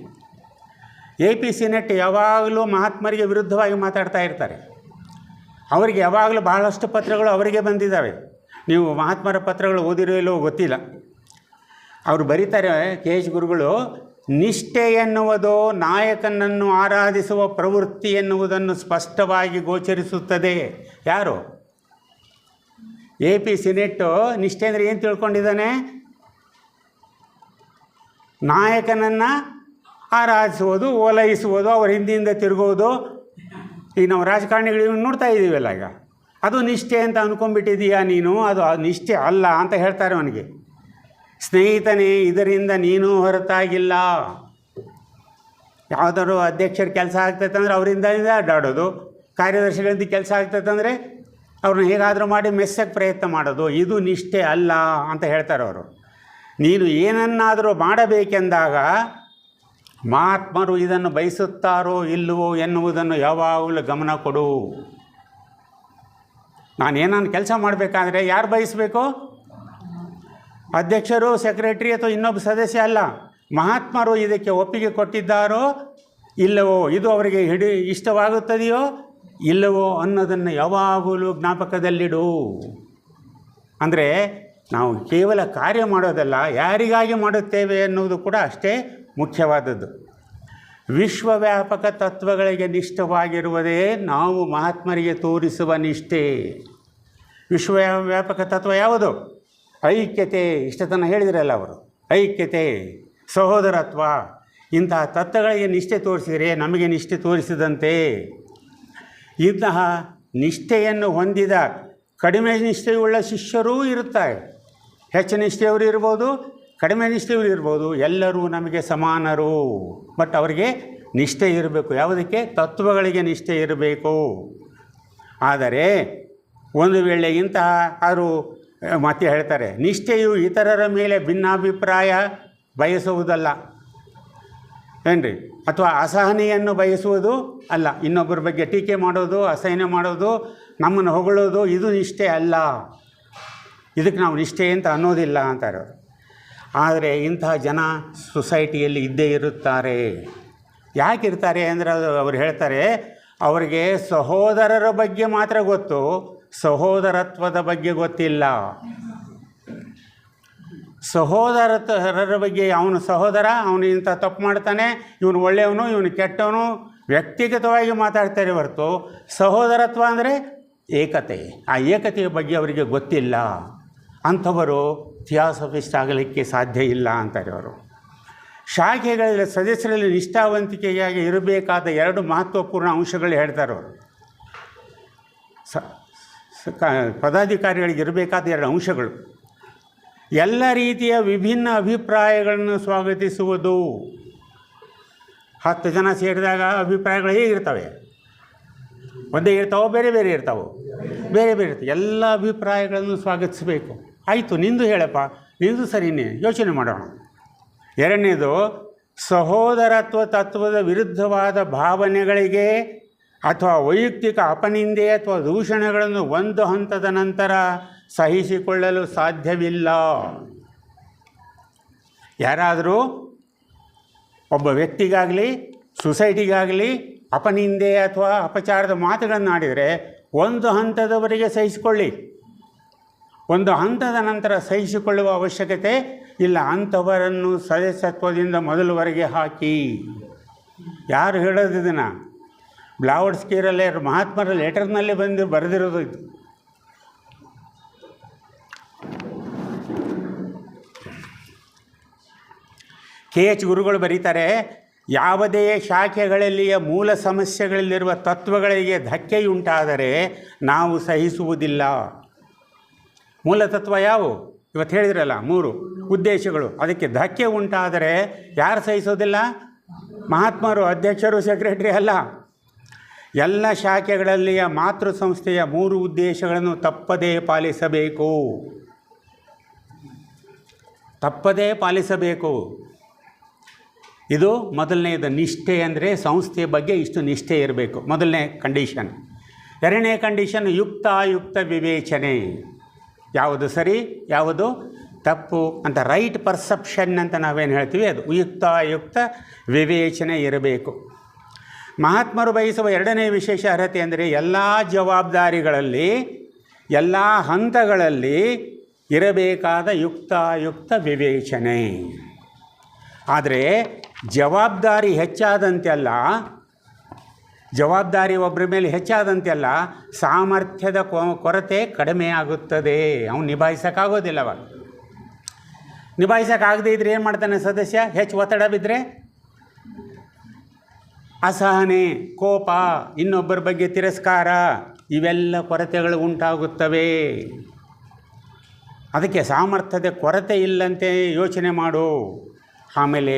AP ಸೆನೆಟ್ ಯಾವಾಗಲೂ ಮಹಾತ್ಮರಿಗೆ ವಿರುದ್ಧವಾಗಿ ಮಾತಾಡ್ತಾ ಇರ್ತಾರೆ. ಅವರಿಗೆ ಯಾವಾಗಲೂ ಬಹಳಷ್ಟು ಪತ್ರಗಳು ಅವರಿಗೆ ಬಂದಿದ್ದಾವೆ. ನೀವು ಮಹಾತ್ಮರ ಪತ್ರಗಳು ಓದಿರೋ ಇಲ್ಲವೋ ಗೊತ್ತಿಲ್ಲ. ಅವರು ಬರೀತಾರೆ, KH ಗುರುಗಳು, ನಿಷ್ಠೆ ಎನ್ನುವುದು ನಾಯಕನನ್ನು ಆರಾಧಿಸುವ ಪ್ರವೃತ್ತಿ ಎನ್ನುವುದನ್ನು ಸ್ಪಷ್ಟವಾಗಿ ಗೋಚರಿಸುತ್ತದೆ. ಯಾರು? AP ಸೆನೆಟ್ಟು ನಿಷ್ಠೆ ಅಂದರೆ ಏನು ತಿಳ್ಕೊಂಡಿದ್ದಾನೆ? ನಾಯಕನನ್ನು ಆರಾಧಿಸುವುದು, ಓಲೈಸುವುದು, ಅವ್ರ ಹಿಂದಿಂದ ತಿರುಗೋದು. ಈಗ ನಾವು ರಾಜಕಾರಣಿಗಳು ನೋಡ್ತಾ ಇದ್ದೀವಲ್ಲ, ಈಗ ಅದು ನಿಷ್ಠೆ ಅಂತ ಅಂದ್ಕೊಂಡ್ಬಿಟ್ಟಿದೀಯಾ ನೀನು? ಅದು ನಿಷ್ಠೆ ಅಲ್ಲ ಅಂತ ಹೇಳ್ತಾರೆ ಅವನಿಗೆ. ಸ್ನೇಹಿತನೇ, ಇದರಿಂದ ನೀನು ಹೊರತಾಗಿಲ್ಲ. ಯಾವುದಾದ್ರು ಅಧ್ಯಕ್ಷರ ಕೆಲಸ ಆಗ್ತೈತಂದ್ರೆ ಅವರಿಂದ ಅಡ್ಡಾಡೋದು, ಕಾರ್ಯದರ್ಶಿಗಳಿಂದ ಕೆಲಸ ಆಗ್ತೈತಂದರೆ ಅವ್ರನ್ನ ಹೇಗಾದರೂ ಮಾಡಿ ಮೆಸ್ಸಕ್ಕೆ ಪ್ರಯತ್ನ ಮಾಡೋದು, ಇದು ನಿಷ್ಠೆ ಅಲ್ಲ ಅಂತ ಹೇಳ್ತಾರೆ ಅವರು. ನೀನು ಏನನ್ನಾದರೂ ಮಾಡಬೇಕೆಂದಾಗ ಮಹಾತ್ಮರು ಇದನ್ನು ಬಯಸುತ್ತಾರೋ ಇಲ್ಲವೋ ಎನ್ನುವುದನ್ನು ಯಾವಾಗಲೂ ಗಮನ ಕೊಡು. ನಾನೇನನ್ನು ಕೆಲಸ ಮಾಡಬೇಕಾದ್ರೆ ಯಾರು ಬಯಸಬೇಕು? ಅಧ್ಯಕ್ಷರು, ಸೆಕ್ರೆಟರಿ ಅಥವಾ ಇನ್ನೊಬ್ಬ ಸದಸ್ಯ ಅಲ್ಲ. ಮಹಾತ್ಮರು ಇದಕ್ಕೆ ಒಪ್ಪಿಗೆ ಕೊಟ್ಟಿದ್ದಾರೋ ಇಲ್ಲವೋ, ಇದು ಅವರಿಗೆ ಇಷ್ಟವಾಗುತ್ತದೆಯೋ ಇಲ್ಲವೋ ಅನ್ನೋದನ್ನು ಯಾವಾಗಲೂ ಜ್ಞಾಪಕದಲ್ಲಿಡು. ಅಂದರೆ ನಾವು ಕೇವಲ ಕಾರ್ಯ ಮಾಡೋದಲ್ಲ, ಯಾರಿಗಾಗಿ ಮಾಡುತ್ತೇವೆ ಎನ್ನುವುದು ಕೂಡ ಅಷ್ಟೇ ಮುಖ್ಯವಾದದ್ದು. ವಿಶ್ವವ್ಯಾಪಕ ತತ್ವಗಳಿಗೆ ನಿಷ್ಠವಾಗಿರುವುದೇ ನಾವು ಮಹಾತ್ಮರಿಗೆ ತೋರಿಸುವ ನಿಷ್ಠೆ. ವಿಶ್ವವ್ಯಾಪಕ ತತ್ವ ಯಾವುದು? ಐಕ್ಯತೆ. ಇಷ್ಟತನ ಹೇಳಿದ್ರಲ್ಲ ಅವರು, ಐಕ್ಯತೆ, ಸಹೋದರತ್ವ. ಇಂತಹ ತತ್ವಗಳಿಗೆ ನಿಷ್ಠೆ ತೋರಿಸಿದರೆ ನಮಗೆ ನಿಷ್ಠೆ ತೋರಿಸಿದಂತೆ. ಇಂತಹ ನಿಷ್ಠೆಯನ್ನು ಹೊಂದಿದ ಕಡಿಮೆ ನಿಷ್ಠೆಯುಳ್ಳ ಶಿಷ್ಯರೂ ಇರುತ್ತಾರೆ. ಹೆಚ್ಚು ನಿಷ್ಠೆಯವರು ಇರ್ಬೋದು, ಕಡಿಮೆ ನಿಷ್ಠೆಯವರು ಇರ್ಬೋದು, ಎಲ್ಲರೂ ನಮಗೆ ಸಮಾನರು. ಬಟ್ ಅವರಿಗೆ ನಿಷ್ಠೆ ಇರಬೇಕು. ಯಾವುದಕ್ಕೆ? ತತ್ವಗಳಿಗೆ ನಿಷ್ಠೆ ಇರಬೇಕು. ಆದರೆ ಒಂದು ವೇಳೆ ಇಂತಹ ಅವರು ಮತ್ತೆ ಹೇಳ್ತಾರೆ, ನಿಷ್ಠೆಯು ಇತರರ ಮೇಲೆ ಭಿನ್ನಾಭಿಪ್ರಾಯ ಬಯಸುವುದಲ್ಲ ಏನ್ರಿ, ಅಥವಾ ಅಸಹನೆಯನ್ನು ಬಯಸುವುದು ಅಲ್ಲ. ಇನ್ನೊಬ್ಬರ ಬಗ್ಗೆ ಟೀಕೆ ಮಾಡೋದು, ಅಸಹನೆ ಮಾಡೋದು, ನಮ್ಮನ್ನು ಹೊಗಳೋದು, ಇದು ನಿಷ್ಠೆ ಅಲ್ಲ. ಇದಕ್ಕೆ ನಾವು ನಿಷ್ಠೆ ಅಂತ ಅನ್ನೋದಿಲ್ಲ ಅಂತಾರೆ ಅವರು. ಆದರೆ ಇಂತಹ ಜನ ಸೊಸೈಟಿಯಲ್ಲಿ ಇದ್ದೇ ಇರುತ್ತಾರೆ. ಯಾಕೆ ಇರ್ತಾರೆ ಅಂದರೆ ಅವ್ರು ಹೇಳ್ತಾರೆ, ಅವರಿಗೆ ಸಹೋದರರ ಬಗ್ಗೆ ಮಾತ್ರ ಗೊತ್ತು, ಸಹೋದರತ್ವದ ಬಗ್ಗೆ ಗೊತ್ತಿಲ್ಲ. ಸಹೋದರರ ಬಗ್ಗೆ ಅವನು ಸಹೋದರ, ಅವನು ಇಂಥ ತಪ್ಪು ಮಾಡ್ತಾನೆ, ಇವನು ಒಳ್ಳೆಯವನು, ಇವನು ಕೆಟ್ಟವನು, ವ್ಯಕ್ತಿಗತವಾಗಿ ಮಾತಾಡ್ತಾರೆ ಹೊರತು ಸಹೋದರತ್ವ ಅಂದರೆ ಏಕತೆ, ಆ ಏಕತೆಯ ಬಗ್ಗೆ ಅವರಿಗೆ ಗೊತ್ತಿಲ್ಲ. ಅಂಥವರು ಥಿಯಾಸಫಿಸ್ಟ್ ಆಗಲಿಕ್ಕೆ ಸಾಧ್ಯ ಇಲ್ಲ ಅಂತಾರೆ ಅವರು. ಶಾಖೆಗಳಲ್ಲಿ ಸದಸ್ಯರಲ್ಲಿ ನಿಷ್ಠಾವಂತಿಕೆಯಾಗಿ ಇರಬೇಕಾದ 2 ಮಹತ್ವಪೂರ್ಣ ಅಂಶಗಳು ಹೇಳ್ತಾರೆ ಅವರು. ಪದಾಧಿಕಾರಿಗಳಿಗೆ ಇರಬೇಕಾದ 2 ಅಂಶಗಳು. ಎಲ್ಲ ರೀತಿಯ ವಿಭಿನ್ನ ಅಭಿಪ್ರಾಯಗಳನ್ನು ಸ್ವಾಗತಿಸುವುದು. 10 ಜನ ಸೇರಿದಾಗ ಅಭಿಪ್ರಾಯಗಳು ಹೇಗಿರ್ತವೆ? ಒಂದೇ ಇರ್ತಾವೋ, ಬೇರೆ ಬೇರೆ ಇರ್ತಾವೋ? ಬೇರೆ ಬೇರೆ ಇರ್ತವೆ. ಎಲ್ಲ ಅಭಿಪ್ರಾಯಗಳನ್ನು ಸ್ವಾಗತಿಸಬೇಕು. ಆಯಿತು, ನಿಂದು ಹೇಳಪ್ಪ, ನಿಂದು ಸರಿನೇ, ಯೋಚನೆ ಮಾಡೋಣ. 2ನೇದು, ಸಹೋದರತ್ವ ತತ್ವದ ವಿರುದ್ಧವಾದ ಭಾವನೆಗಳಿಗೆ ಅಥವಾ ವೈಯಕ್ತಿಕ ಅಪನಿಂದೆ ಅಥವಾ ದೂಷಣೆಗಳನ್ನು ಒಂದು ಹಂತದ ನಂತರ ಸಹಿಸಿಕೊಳ್ಳಲು ಸಾಧ್ಯವಿಲ್ಲ. ಯಾರಾದರೂ ಒಬ್ಬ ವ್ಯಕ್ತಿಗಾಗಲಿ ಸೊಸೈಟಿಗಾಗಲಿ ಅಪನಿಂದೆ ಅಥವಾ ಅಪಚಾರದ ಮಾತುಗಳನ್ನು ಆಡಿದರೆ ಒಂದು ಹಂತದವರೆಗೆ ಸಹಿಸಿಕೊಳ್ಳಿ, ಒಂದು ಹಂತದ ನಂತರ ಸಹಿಸಿಕೊಳ್ಳುವ ಅವಶ್ಯಕತೆ ಇಲ್ಲ. ಅಂಥವರನ್ನು ಸದಸ್ಯತ್ವದಿಂದ ಮೊದಲುವರೆಗೆ ಹಾಕಿ. ಯಾರು ಹೇಳೋದು ಇದನ್ನು? ಬ್ಲಾವಡ್ಸ್ಕಿಯರಲ್ಲೇ ಮಹಾತ್ಮರ ಲೆಟರ್ನಲ್ಲಿ ಬರೆದಿರೋದು ಇದು. KH ಗುರುಗಳು ಬರೀತಾರೆ, ಯಾವುದೇ ಶಾಖೆಗಳಲ್ಲಿಯ ಮೂಲ ಸಮಸ್ಯೆಗಳಲ್ಲಿರುವ ತತ್ವಗಳಿಗೆ ಧಕ್ಕೆಯುಂಟಾದರೆ ನಾವು ಸಹಿಸುವುದಿಲ್ಲ. ಮೂಲ ತತ್ವ ಯಾವುವು? ಇವತ್ತು ಹೇಳಿದ್ರಲ್ಲ 3 ಉದ್ದೇಶಗಳು. ಅದಕ್ಕೆ ಧಕ್ಕೆ ಉಂಟಾದರೆ ಯಾರು ಸಹಿಸೋದಿಲ್ಲ? ಮಹಾತ್ಮರು, ಅಧ್ಯಕ್ಷರು, ಸೆಕ್ರೆಟರಿ ಅಲ್ಲ. ಎಲ್ಲ ಶಾಖೆಗಳಲ್ಲಿಯ ಮಾತೃ ಸಂಸ್ಥೆಯ 3 ಉದ್ದೇಶಗಳನ್ನು ತಪ್ಪದೇ ಪಾಲಿಸಬೇಕು. ತಪ್ಪದೇ ಪಾಲಿಸಬೇಕು. ಇದು ಮೊದಲನೆಯದು. ನಿಷ್ಠೆ ಅಂದರೆ ಸಂಸ್ಥೆಯ ಬಗ್ಗೆ ಇಷ್ಟು ನಿಷ್ಠೆ ಇರಬೇಕು, ಮೊದಲನೇ ಕಂಡೀಷನ್. 2ನೇ ಕಂಡೀಷನ್ ಯುಕ್ತಾಯುಕ್ತ ವಿವೇಚನೆ. ಯಾವುದು ಸರಿ, ಯಾವುದು ತಪ್ಪು ಅಂತ ರೈಟ್ ಪರ್ಸೆಪ್ಷನ್ ಅಂತ ನಾವೇನು ಹೇಳ್ತೀವಿ, ಅದು ಯುಕ್ತಾಯುಕ್ತ ವಿವೇಚನೆ ಇರಬೇಕು. ಮಹಾತ್ಮರು ಬಯಸುವ 2ನೇ ವಿಶೇಷ ಅರ್ಹತೆ ಅಂದರೆ ಎಲ್ಲ ಜವಾಬ್ದಾರಿಗಳಲ್ಲಿ, ಎಲ್ಲ ಹಂತಗಳಲ್ಲಿ ಇರಬೇಕಾದ ಯುಕ್ತಾಯುಕ್ತ ವಿವೇಚನೆ. ಆದರೆ ಜವಾಬ್ದಾರಿ ಹೆಚ್ಚಾದಂತೆಲ್ಲ, ಜವಾಬ್ದಾರಿ ಒಬ್ಬರ ಮೇಲೆ ಹೆಚ್ಚಾದಂತೆಲ್ಲ ಸಾಮರ್ಥ್ಯದ ಕೊರತೆ ಕಡಿಮೆ ಆಗುತ್ತದೆ. ಅವನು ನಿಭಾಯಿಸೋಕ್ಕಾಗೋದಿಲ್ಲ. ಅವಾಗ ನಿಭಾಯಿಸೋಕ್ಕಾಗದೇ ಇದ್ದರೆ ಏನು ಮಾಡ್ತಾನೆ ಸದಸ್ಯ? ಹೆಚ್ಚು ಒತ್ತಡ ಬಿದ್ದರೆ ಅಸಹನೆ, ಕೋಪ, ಇನ್ನೊಬ್ಬರ ಬಗ್ಗೆ ತಿರಸ್ಕಾರ, ಇವೆಲ್ಲ ಕೊರತೆಗಳು ಉಂಟಾಗುತ್ತವೆ. ಅದಕ್ಕೆ ಸಾಮರ್ಥ್ಯದ ಕೊರತೆ ಇಲ್ಲಂತೆ ಯೋಚನೆ ಮಾಡು. ಆಮೇಲೆ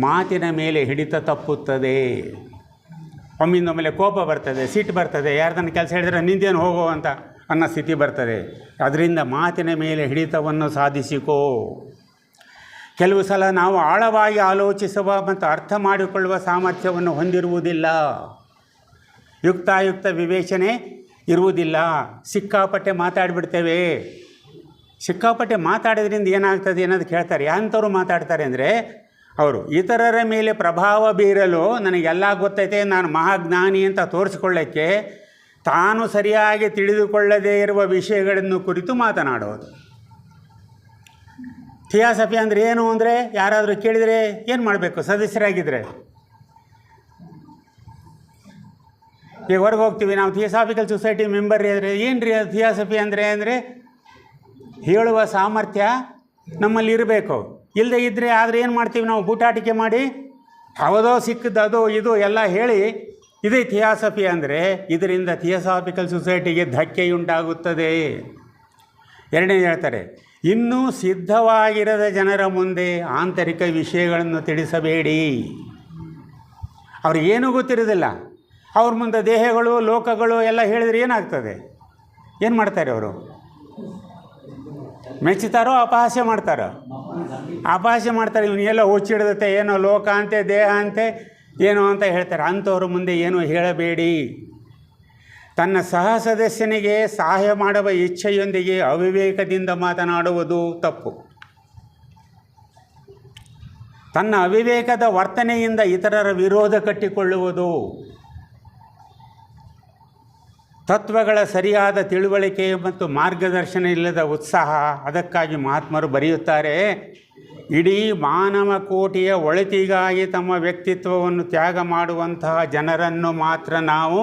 ಮಾತಿನ ಮೇಲೆ ಹಿಡಿತ ತಪ್ಪುತ್ತದೆ. ಒಮ್ಮಿಂದೊಮ್ಮೆಲೆ ಕೋಪ ಬರ್ತದೆ, ಸಿಟ್ಟು ಬರ್ತದೆ, ಯಾರ್ದನ್ನು ಕೆಲಸ ಹೇಳಿದರೆ ನಿಂದೇನು ಹೋಗೋ ಅಂತ ಅನ್ನೋ ಸ್ಥಿತಿ ಬರ್ತದೆ. ಅದರಿಂದ ಮಾತಿನ ಮೇಲೆ ಹಿಡಿತವನ್ನು ಸಾಧಿಸಿಕೋ. ಕೆಲವು ಸಲ ನಾವು ಆಳವಾಗಿ ಆಲೋಚಿಸುವ ಮತ್ತು ಅರ್ಥ ಮಾಡಿಕೊಳ್ಳುವ ಸಾಮರ್ಥ್ಯವನ್ನು ಹೊಂದಿರುವುದಿಲ್ಲ. ಯುಕ್ತಾಯುಕ್ತ ವಿವೇಚನೆ ಇರುವುದಿಲ್ಲ. ಸಿಕ್ಕಾಪಟ್ಟೆ ಮಾತಾಡಿಬಿಡ್ತೇವೆ. ಸಿಕ್ಕಾಪಟ್ಟೆ ಮಾತಾಡೋದ್ರಿಂದ ಏನಾಗ್ತದೆ ಅನ್ನೋದು ಕೇಳ್ತಾರೆ. ಅಂಥವ್ರು ಮಾತಾಡ್ತಾರೆ ಅಂದರೆ ಅವರು ಇತರರ ಮೇಲೆ ಪ್ರಭಾವ ಬೀರಲು, ನನಗೆಲ್ಲ ಗೊತ್ತೈತೆ, ನಾನು ಮಹಾಜ್ಞಾನಿ ಅಂತ ತೋರಿಸ್ಕೊಳ್ಳೋಕ್ಕೆ, ತಾನು ಸರಿಯಾಗಿ ತಿಳಿದುಕೊಳ್ಳದೇ ಇರುವ ವಿಷಯಗಳನ್ನು ಕುರಿತು ಮಾತನಾಡೋದು. ಥಿಯಾಸಫಿ ಅಂದರೆ ಏನು ಅಂದರೆ ಯಾರಾದರೂ ಕೇಳಿದರೆ ಏನು ಮಾಡಬೇಕು? ಸದಸ್ಯರಾಗಿದ್ದರೆ ಈಗ ಹೊರಗೆ ಹೋಗ್ತೀವಿ ನಾವು, ಥಿಯಾಸಾಫಿಕಲ್ ಸೊಸೈಟಿ ಮೆಂಬರ್ ಇದ್ದರೆ ಏನು ರೀ ಅದು ಥಿಯಾಸಫಿ ಅಂದರೆ ಹೇಳುವ ಸಾಮರ್ಥ್ಯ ನಮ್ಮಲ್ಲಿ ಇರಬೇಕು. ಇಲ್ಲದೆ ಇದ್ದರೆ ಆದರೆ ಏನು ಮಾಡ್ತೀವಿ ನಾವು? ಬೂಟಾಟಿಕೆ ಮಾಡಿ ಯಾವುದೋ ಸಿಕ್ಕದ್ದು ಅದು ಇದು ಎಲ್ಲ ಹೇಳಿ ಇದೇ ಥಿಯಾಸಫಿ ಅಂದರೆ, ಇದರಿಂದ ಥಿಯಾಸಾಫಿಕಲ್ ಸೊಸೈಟಿಗೆ ಧಕ್ಕೆಯುಂಟಾಗುತ್ತದೆ. 2ನೇ ಹೇಳ್ತಾರೆ, ಇನ್ನೂ ಸಿದ್ಧವಾಗಿರದ ಜನರ ಮುಂದೆ ಆಂತರಿಕ ವಿಷಯಗಳನ್ನು ತಿಳಿಸಬೇಡಿ. ಅವ್ರಿಗೇನೂ ಗೊತ್ತಿರೋದಿಲ್ಲ. ಅವ್ರ ಮುಂದೆ ದೇಹಗಳು ಲೋಕಗಳು ಎಲ್ಲ ಹೇಳಿದರೆ ಏನಾಗ್ತದೆ? ಏನು ಮಾಡ್ತಾರೆ ಅವರು? ಮೆಚ್ಚುತ್ತಾರೋ ಅಪಹಾಸ್ಯ ಮಾಡ್ತಾರೋ? ಅಪಹಾಸ್ಯ ಮಾಡ್ತಾರೆ. ಇವನು ಎಲ್ಲ ಹುಚ್ಚಿಡ್ದತೆ, ಏನೋ ಲೋಕ ಅಂತೆ ದೇಹ ಅಂತೆ ಏನೋ ಅಂತ ಹೇಳ್ತಾರೆ. ಅಂಥವ್ರ ಮುಂದೆ ಏನೂ ಹೇಳಬೇಡಿ. ತನ್ನ ಸಹ ಸದಸ್ಯನಿಗೆ ಸಹಾಯ ಮಾಡುವ ಇಚ್ಛೆಯೊಂದಿಗೆ ಅವಿವೇಕದಿಂದ ಮಾತನಾಡುವುದು ತಪ್ಪು. ತನ್ನ ಅವಿವೇಕದ ವರ್ತನೆಯಿಂದ ಇತರರ ವಿರೋಧ ಕಟ್ಟಿಕೊಳ್ಳುವುದು, ತತ್ವಗಳ ಸರಿಯಾದ ತಿಳುವಳಿಕೆ ಮತ್ತು ಮಾರ್ಗದರ್ಶನ ಇಲ್ಲದ ಉತ್ಸಾಹ. ಅದಕ್ಕಾಗಿ ಮಹಾತ್ಮರು ಬರೆಯುತ್ತಾರೆ, ಇಡೀ ಮಾನವ ಕೋಟಿಯ ಒಳಿತಿಗಾಗಿ ತಮ್ಮ ವ್ಯಕ್ತಿತ್ವವನ್ನು ತ್ಯಾಗ ಮಾಡುವಂತಹ ಜನರನ್ನು ಮಾತ್ರ ನಾವು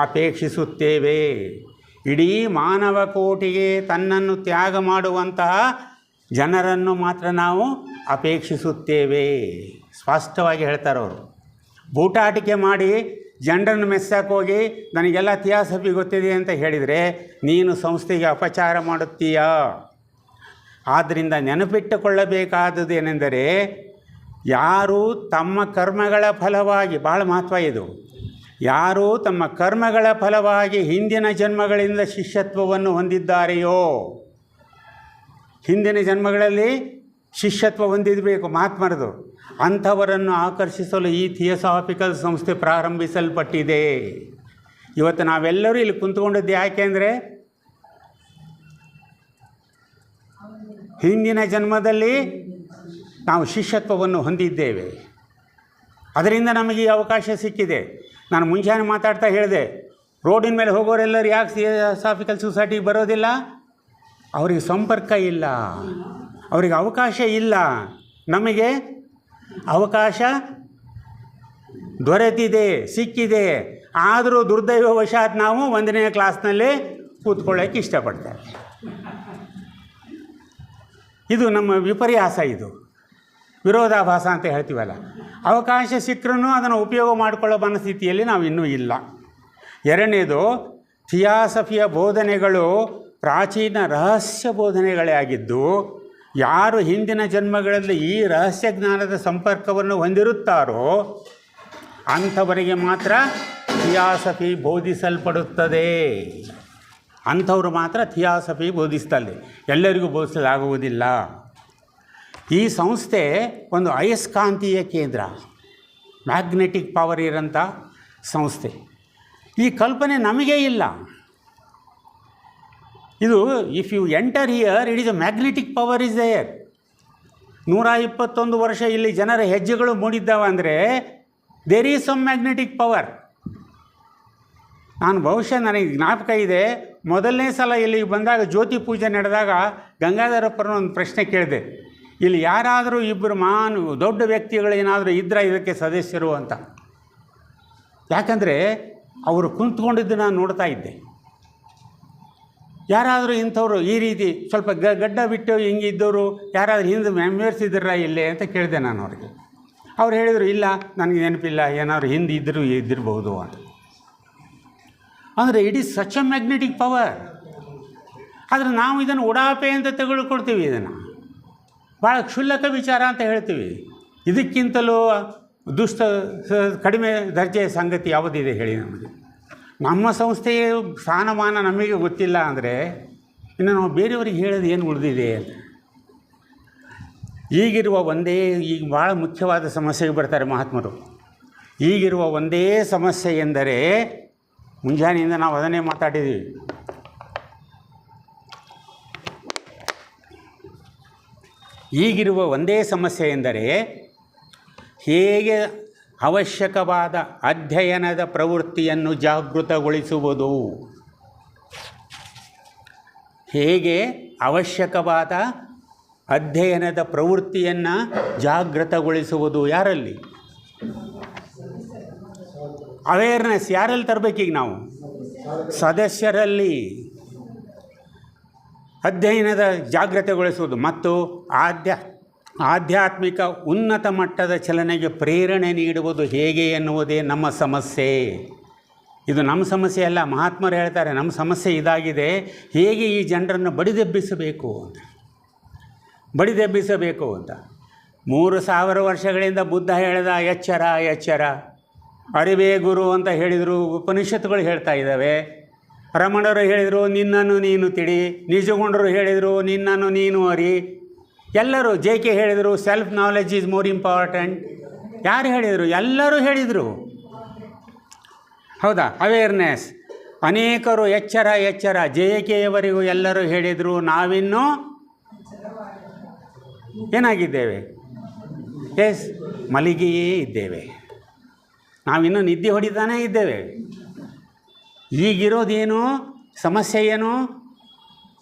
ಅಪೇಕ್ಷಿಸುತ್ತೇವೆ. ಇಡೀ ಮಾನವ ಕೋಟಿಗೆ ತನ್ನನ್ನು ತ್ಯಾಗ ಮಾಡುವಂತಹ ಜನರನ್ನು ಮಾತ್ರ ನಾವು ಅಪೇಕ್ಷಿಸುತ್ತೇವೆ. ಸ್ಪಷ್ಟವಾಗಿ ಹೇಳ್ತಾರೆ ಅವರು. ಬೂಟಾಟಿಕೆ ಮಾಡಿ ಜನರನ್ನು ಮೆಸ್ಸೋಕ್ಕೋಗಿ ನನಗೆಲ್ಲ ಥಿಯಾಸಫಿ ಗೊತ್ತಿದೆ ಅಂತ ಹೇಳಿದರೆ ನೀನು ಸಂಸ್ಥೆಗೆ ಅಪಚಾರ ಮಾಡುತ್ತೀಯಾ. ಆದ್ದರಿಂದ ನೆನಪಿಟ್ಟುಕೊಳ್ಳಬೇಕಾದುದು ಏನೆಂದರೆ, ಯಾರು ತಮ್ಮ ಕರ್ಮಗಳ ಫಲವಾಗಿ, ಭಾಳ ಮಹತ್ವ ಇದು, ಯಾರು ತಮ್ಮ ಕರ್ಮಗಳ ಫಲವಾಗಿ ಹಿಂದಿನ ಜನ್ಮಗಳಿಂದ ಶಿಷ್ಯತ್ವವನ್ನು ಹೊಂದಿದ್ದಾರೆಯೋ, ಹಿಂದಿನ ಜನ್ಮಗಳಲ್ಲಿ ಶಿಷ್ಯತ್ವ ಹೊಂದಿರಬೇಕು ಮಹಾತ್ಮರದು, ಅಂಥವರನ್ನು ಆಕರ್ಷಿಸಲು ಈ ಥಿಯೋಸಾಫಿಕಲ್ ಸಂಸ್ಥೆ ಪ್ರಾರಂಭಿಸಲ್ಪಟ್ಟಿದೆ. ಇವತ್ತು ನಾವೆಲ್ಲರೂ ಇಲ್ಲಿ ಕುಂತ್ಕೊಂಡಿದ್ದು ಯಾಕೆಂದರೆ, ಹಿಂದಿನ ಜನ್ಮದಲ್ಲಿ ನಾವು ಶಿಷ್ಯತ್ವವನ್ನು ಹೊಂದಿದ್ದೇವೆ. ಅದರಿಂದ ನಮಗೆ ಈ ಅವಕಾಶ ಸಿಕ್ಕಿದೆ. ನಾನು ಮುಂಜಾನೆ ಮಾತಾಡ್ತಾ ಹೇಳಿದೆ, ರೋಡಿನ ಮೇಲೆ ಹೋಗೋರೆಲ್ಲರೂ ಯಾಕೆ ಥಿಯೋಸಾಫಿಕಲ್ ಸೊಸೈಟಿಗೆ ಬರೋದಿಲ್ಲ? ಅವರಿಗೆ ಸಂಪರ್ಕ ಇಲ್ಲ, ಅವರಿಗೆ ಅವಕಾಶ ಇಲ್ಲ. ನಮಗೆ ಅವಕಾಶ ದೊರೆತಿದೆ, ಸಿಕ್ಕಿದೆ. ಆದರೂ ದುರ್ದೈವವಶಾತ್ ನಾವು 1ನೇ ಕ್ಲಾಸ್ನಲ್ಲಿ ಕೂತ್ಕೊಳ್ಳೋಕ್ಕೆ ಇಷ್ಟಪಡ್ತಾರೆ. ಇದು ನಮ್ಮ ವಿಪರ್ಯಾಸ, ಇದು ವಿರೋಧಾಭಾಸ ಅಂತ ಹೇಳ್ತೀವಲ್ಲ. ಅವಕಾಶ ಸಿಕ್ಕರೂ ಅದನ್ನು ಉಪಯೋಗ ಮಾಡಿಕೊಳ್ಳೋ ಮನಸ್ಥಿತಿಯಲ್ಲಿ ನಾವು ಇನ್ನೂ ಇಲ್ಲ. ಎರಡನೇದು, ಥಿಯಾಸಫಿಯ ಬೋಧನೆಗಳು ಪ್ರಾಚೀನ ರಹಸ್ಯ ಬೋಧನೆಗಳೇ ಆಗಿದ್ದು, ಯಾರು ಹಿಂದಿನ ಜನ್ಮಗಳಲ್ಲಿ ಈ ರಹಸ್ಯ ಜ್ಞಾನದ ಸಂಪರ್ಕವನ್ನು ಹೊಂದಿರುತ್ತಾರೋ ಅಂಥವರಿಗೆ ಮಾತ್ರ ಥಿಯಾಸಫಿ ಬೋಧಿಸಲ್ಪಡುತ್ತದೆ. ಅಂಥವರು ಮಾತ್ರ ಥಿಯಾಸಫಿ ಬೋಧಿಸ್ತದೆ, ಎಲ್ಲರಿಗೂ ಬೋಧಿಸಲಾಗುವುದಿಲ್ಲ. ಈ ಸಂಸ್ಥೆ ಒಂದು ಅಯಸ್ಕಾಂತೀಯ ಕೇಂದ್ರ, ಮ್ಯಾಗ್ನೆಟಿಕ್ ಪವರ್ ಇರೋಂಥ ಸಂಸ್ಥೆ. ಈ ಕಲ್ಪನೆ ನಮಗೇ ಇಲ್ಲ. ಇದು if you enter here, it is a magnetic power is there. 121 ವರ್ಷ ಇಲ್ಲಿ ಜನರ ಹೆಜ್ಜೆಗಳು ಮೂಡಿದ್ದಾವೆ ಅಂದರೆ there is some magnetic power. ನಾನು ಬಹುಶಃ ನನಗೆ ಜ್ಞಾಪಕ ಇದೆ, ಮೊದಲನೇ ಸಲ ಇಲ್ಲಿಗೆ ಬಂದಾಗ ಜ್ಯೋತಿ ಪೂಜೆ ನಡೆದಾಗ ಗಂಗಾಧರಪ್ಪರನ್ನ ಒಂದು ಪ್ರಶ್ನೆ ಕೇಳಿದೆ, ಇಲ್ಲಿ ಯಾರಾದರೂ ಇಬ್ಬರು ದೊಡ್ಡ ವ್ಯಕ್ತಿಗಳು ಏನಾದರೂ ಇದ್ದರೆ ಇದಕ್ಕೆ ಸದಸ್ಯರು ಅಂತ. ಯಾಕಂದರೆ ಅವರು ಕುಂತ್ಕೊಂಡಿದ್ದು ನಾನು ನೋಡ್ತಾ ಇದ್ದೆ. ಯಾರಾದರೂ ಇಂಥವ್ರು ಈ ರೀತಿ ಸ್ವಲ್ಪ ಗಡ್ಡ ಬಿಟ್ಟು ಹಿಂಗಿದ್ದವರು ಯಾರಾದರೂ ಹಿಂದೆ ಮೆಂಬರ್ಸ್ ಇದ್ದೀರಾ ಇಲ್ಲೇ ಅಂತ ಕೇಳಿದೆ ನಾನು ಅವ್ರಿಗೆ. ಅವ್ರು ಹೇಳಿದರು, ಇಲ್ಲ ನನಗೆ ನೆನಪಿಲ್ಲ, ಏನಾದ್ರು ಹಿಂದೆ ಇದ್ದಿರಬಹುದು ಅಂತ. ಅಂದರೆ it is such a magnetic power. ಆದರೆ ನಾವು ಇದನ್ನು ಉಡಾಪೆ ಅಂತ ತೆಗೆದುಕೊಳ್ತೀವಿ, ಇದನ್ನು ಭಾಳ ಕ್ಷುಲ್ಲಕ ವಿಚಾರ ಅಂತ ಹೇಳ್ತೀವಿ. ಇದಕ್ಕಿಂತಲೂ ಕಡಿಮೆ ದರ್ಜೆಯ ಸಂಗತಿ ಯಾವುದಿದೆ ಹೇಳಿ ನಮಗೆ? ನಮ್ಮ ಸಂಸ್ಥೆಯ ಸ್ಥಾನಮಾನ ನಮಗೆ ಗೊತ್ತಿಲ್ಲ ಅಂದರೆ ಇನ್ನು ನಾವು ಬೇರೆಯವ್ರಿಗೆ ಹೇಳೋದು ಏನು ಉಳಿದಿದೆ ಅಂತ. ಈಗ ಭಾಳ ಮುಖ್ಯವಾದ ಸಮಸ್ಯೆಗೆ ಬರ್ತಾರೆ ಮಹಾತ್ಮರು. ಈಗಿರುವ ಒಂದೇ ಸಮಸ್ಯೆ ಎಂದರೆ, ಮುಂಜಾನೆಯಿಂದ ನಾವು ಅದನ್ನೇ ಮಾತಾಡಿದ್ದೀವಿ, ಈಗಿರುವ ಒಂದೇ ಸಮಸ್ಯೆ ಎಂದರೆ ಹೇಗೆ ಅವಶ್ಯಕವಾದ ಅಧ್ಯಯನದ ಪ್ರವೃತ್ತಿಯನ್ನು ಜಾಗೃತಗೊಳಿಸುವುದು. ಹೇಗೆ ಅವಶ್ಯಕವಾದ ಅಧ್ಯಯನದ ಪ್ರವೃತ್ತಿಯನ್ನು ಜಾಗೃತಗೊಳಿಸುವುದು? ಯಾರಲ್ಲಿ ಅವೇರ್ನೆಸ್ ಯಾರಲ್ಲಿ ತರಬೇಕೀಗ ನಾವು? ಸದಸ್ಯರಲ್ಲಿ ಅಧ್ಯಯನದ ಜಾಗೃತಗೊಳಿಸುವುದು ಮತ್ತು ಆಧ್ಯಾತ್ಮಿಕ ಉನ್ನತ ಮಟ್ಟದ ಚಲನೆಗೆ ಪ್ರೇರಣೆ ನೀಡುವುದು ಹೇಗೆ ಎನ್ನುವುದೇ ನಮ್ಮ ಸಮಸ್ಯೆ. ಇದು ನಮ್ಮ ಸಮಸ್ಯೆ ಅಲ್ಲ, ಮಹಾತ್ಮರು ಹೇಳ್ತಾರೆ ನಮ್ಮ ಸಮಸ್ಯೆ ಇದಾಗಿದೆ, ಹೇಗೆ ಈ ಜನರನ್ನು ಬಡಿದೆಬ್ಬಿಸಬೇಕು ಅಂತ. ಬಡಿದೆಬ್ಬಿಸಬೇಕು ಅಂತ. 3000 ವರ್ಷಗಳಿಂದ ಬುದ್ಧ ಹೇಳಿದ ಎಚ್ಚರ ಎಚ್ಚರ, ಅರಿವೇ ಗುರು ಅಂತ ಹೇಳಿದರು. ಉಪನಿಷತ್ತುಗಳು ಹೇಳ್ತಾ ಇದ್ದಾವೆ. ರಮಣರು ಹೇಳಿದರು ನಿನ್ನನ್ನು ನೀನು ತಿಳಿ, ನಿಜಗುಂಡರು ಹೇಳಿದರು ನಿನ್ನನ್ನು ನೀನು ಅರಿ, ಎಲ್ಲರೂ JK ಹೇಳಿದರು self knowledge is more important. ಯಾರು ಹೇಳಿದರು? ಎಲ್ಲರೂ ಹೇಳಿದರು. ಹೌದಾ? ಅವೇರ್ನೆಸ್. ಅನೇಕರು ಎಚ್ಚರ ಎಚ್ಚರ, JKಯವರಿಗೂ ಎಲ್ಲರೂ ಹೇಳಿದರು. ನಾವಿನ್ನೂ ಏನಾಗಿದ್ದೇವೆ? ಎಸ್, ಮಲಗಿಯೇ ಇದ್ದೇವೆ. ನಾವಿನ್ನೂ ನಿದ್ದೆ ಹೊಡಿತಾನೇ ಇದ್ದೇವೆ. ಈಗಿರೋದೇನು ಸಮಸ್ಯೆ ಏನು?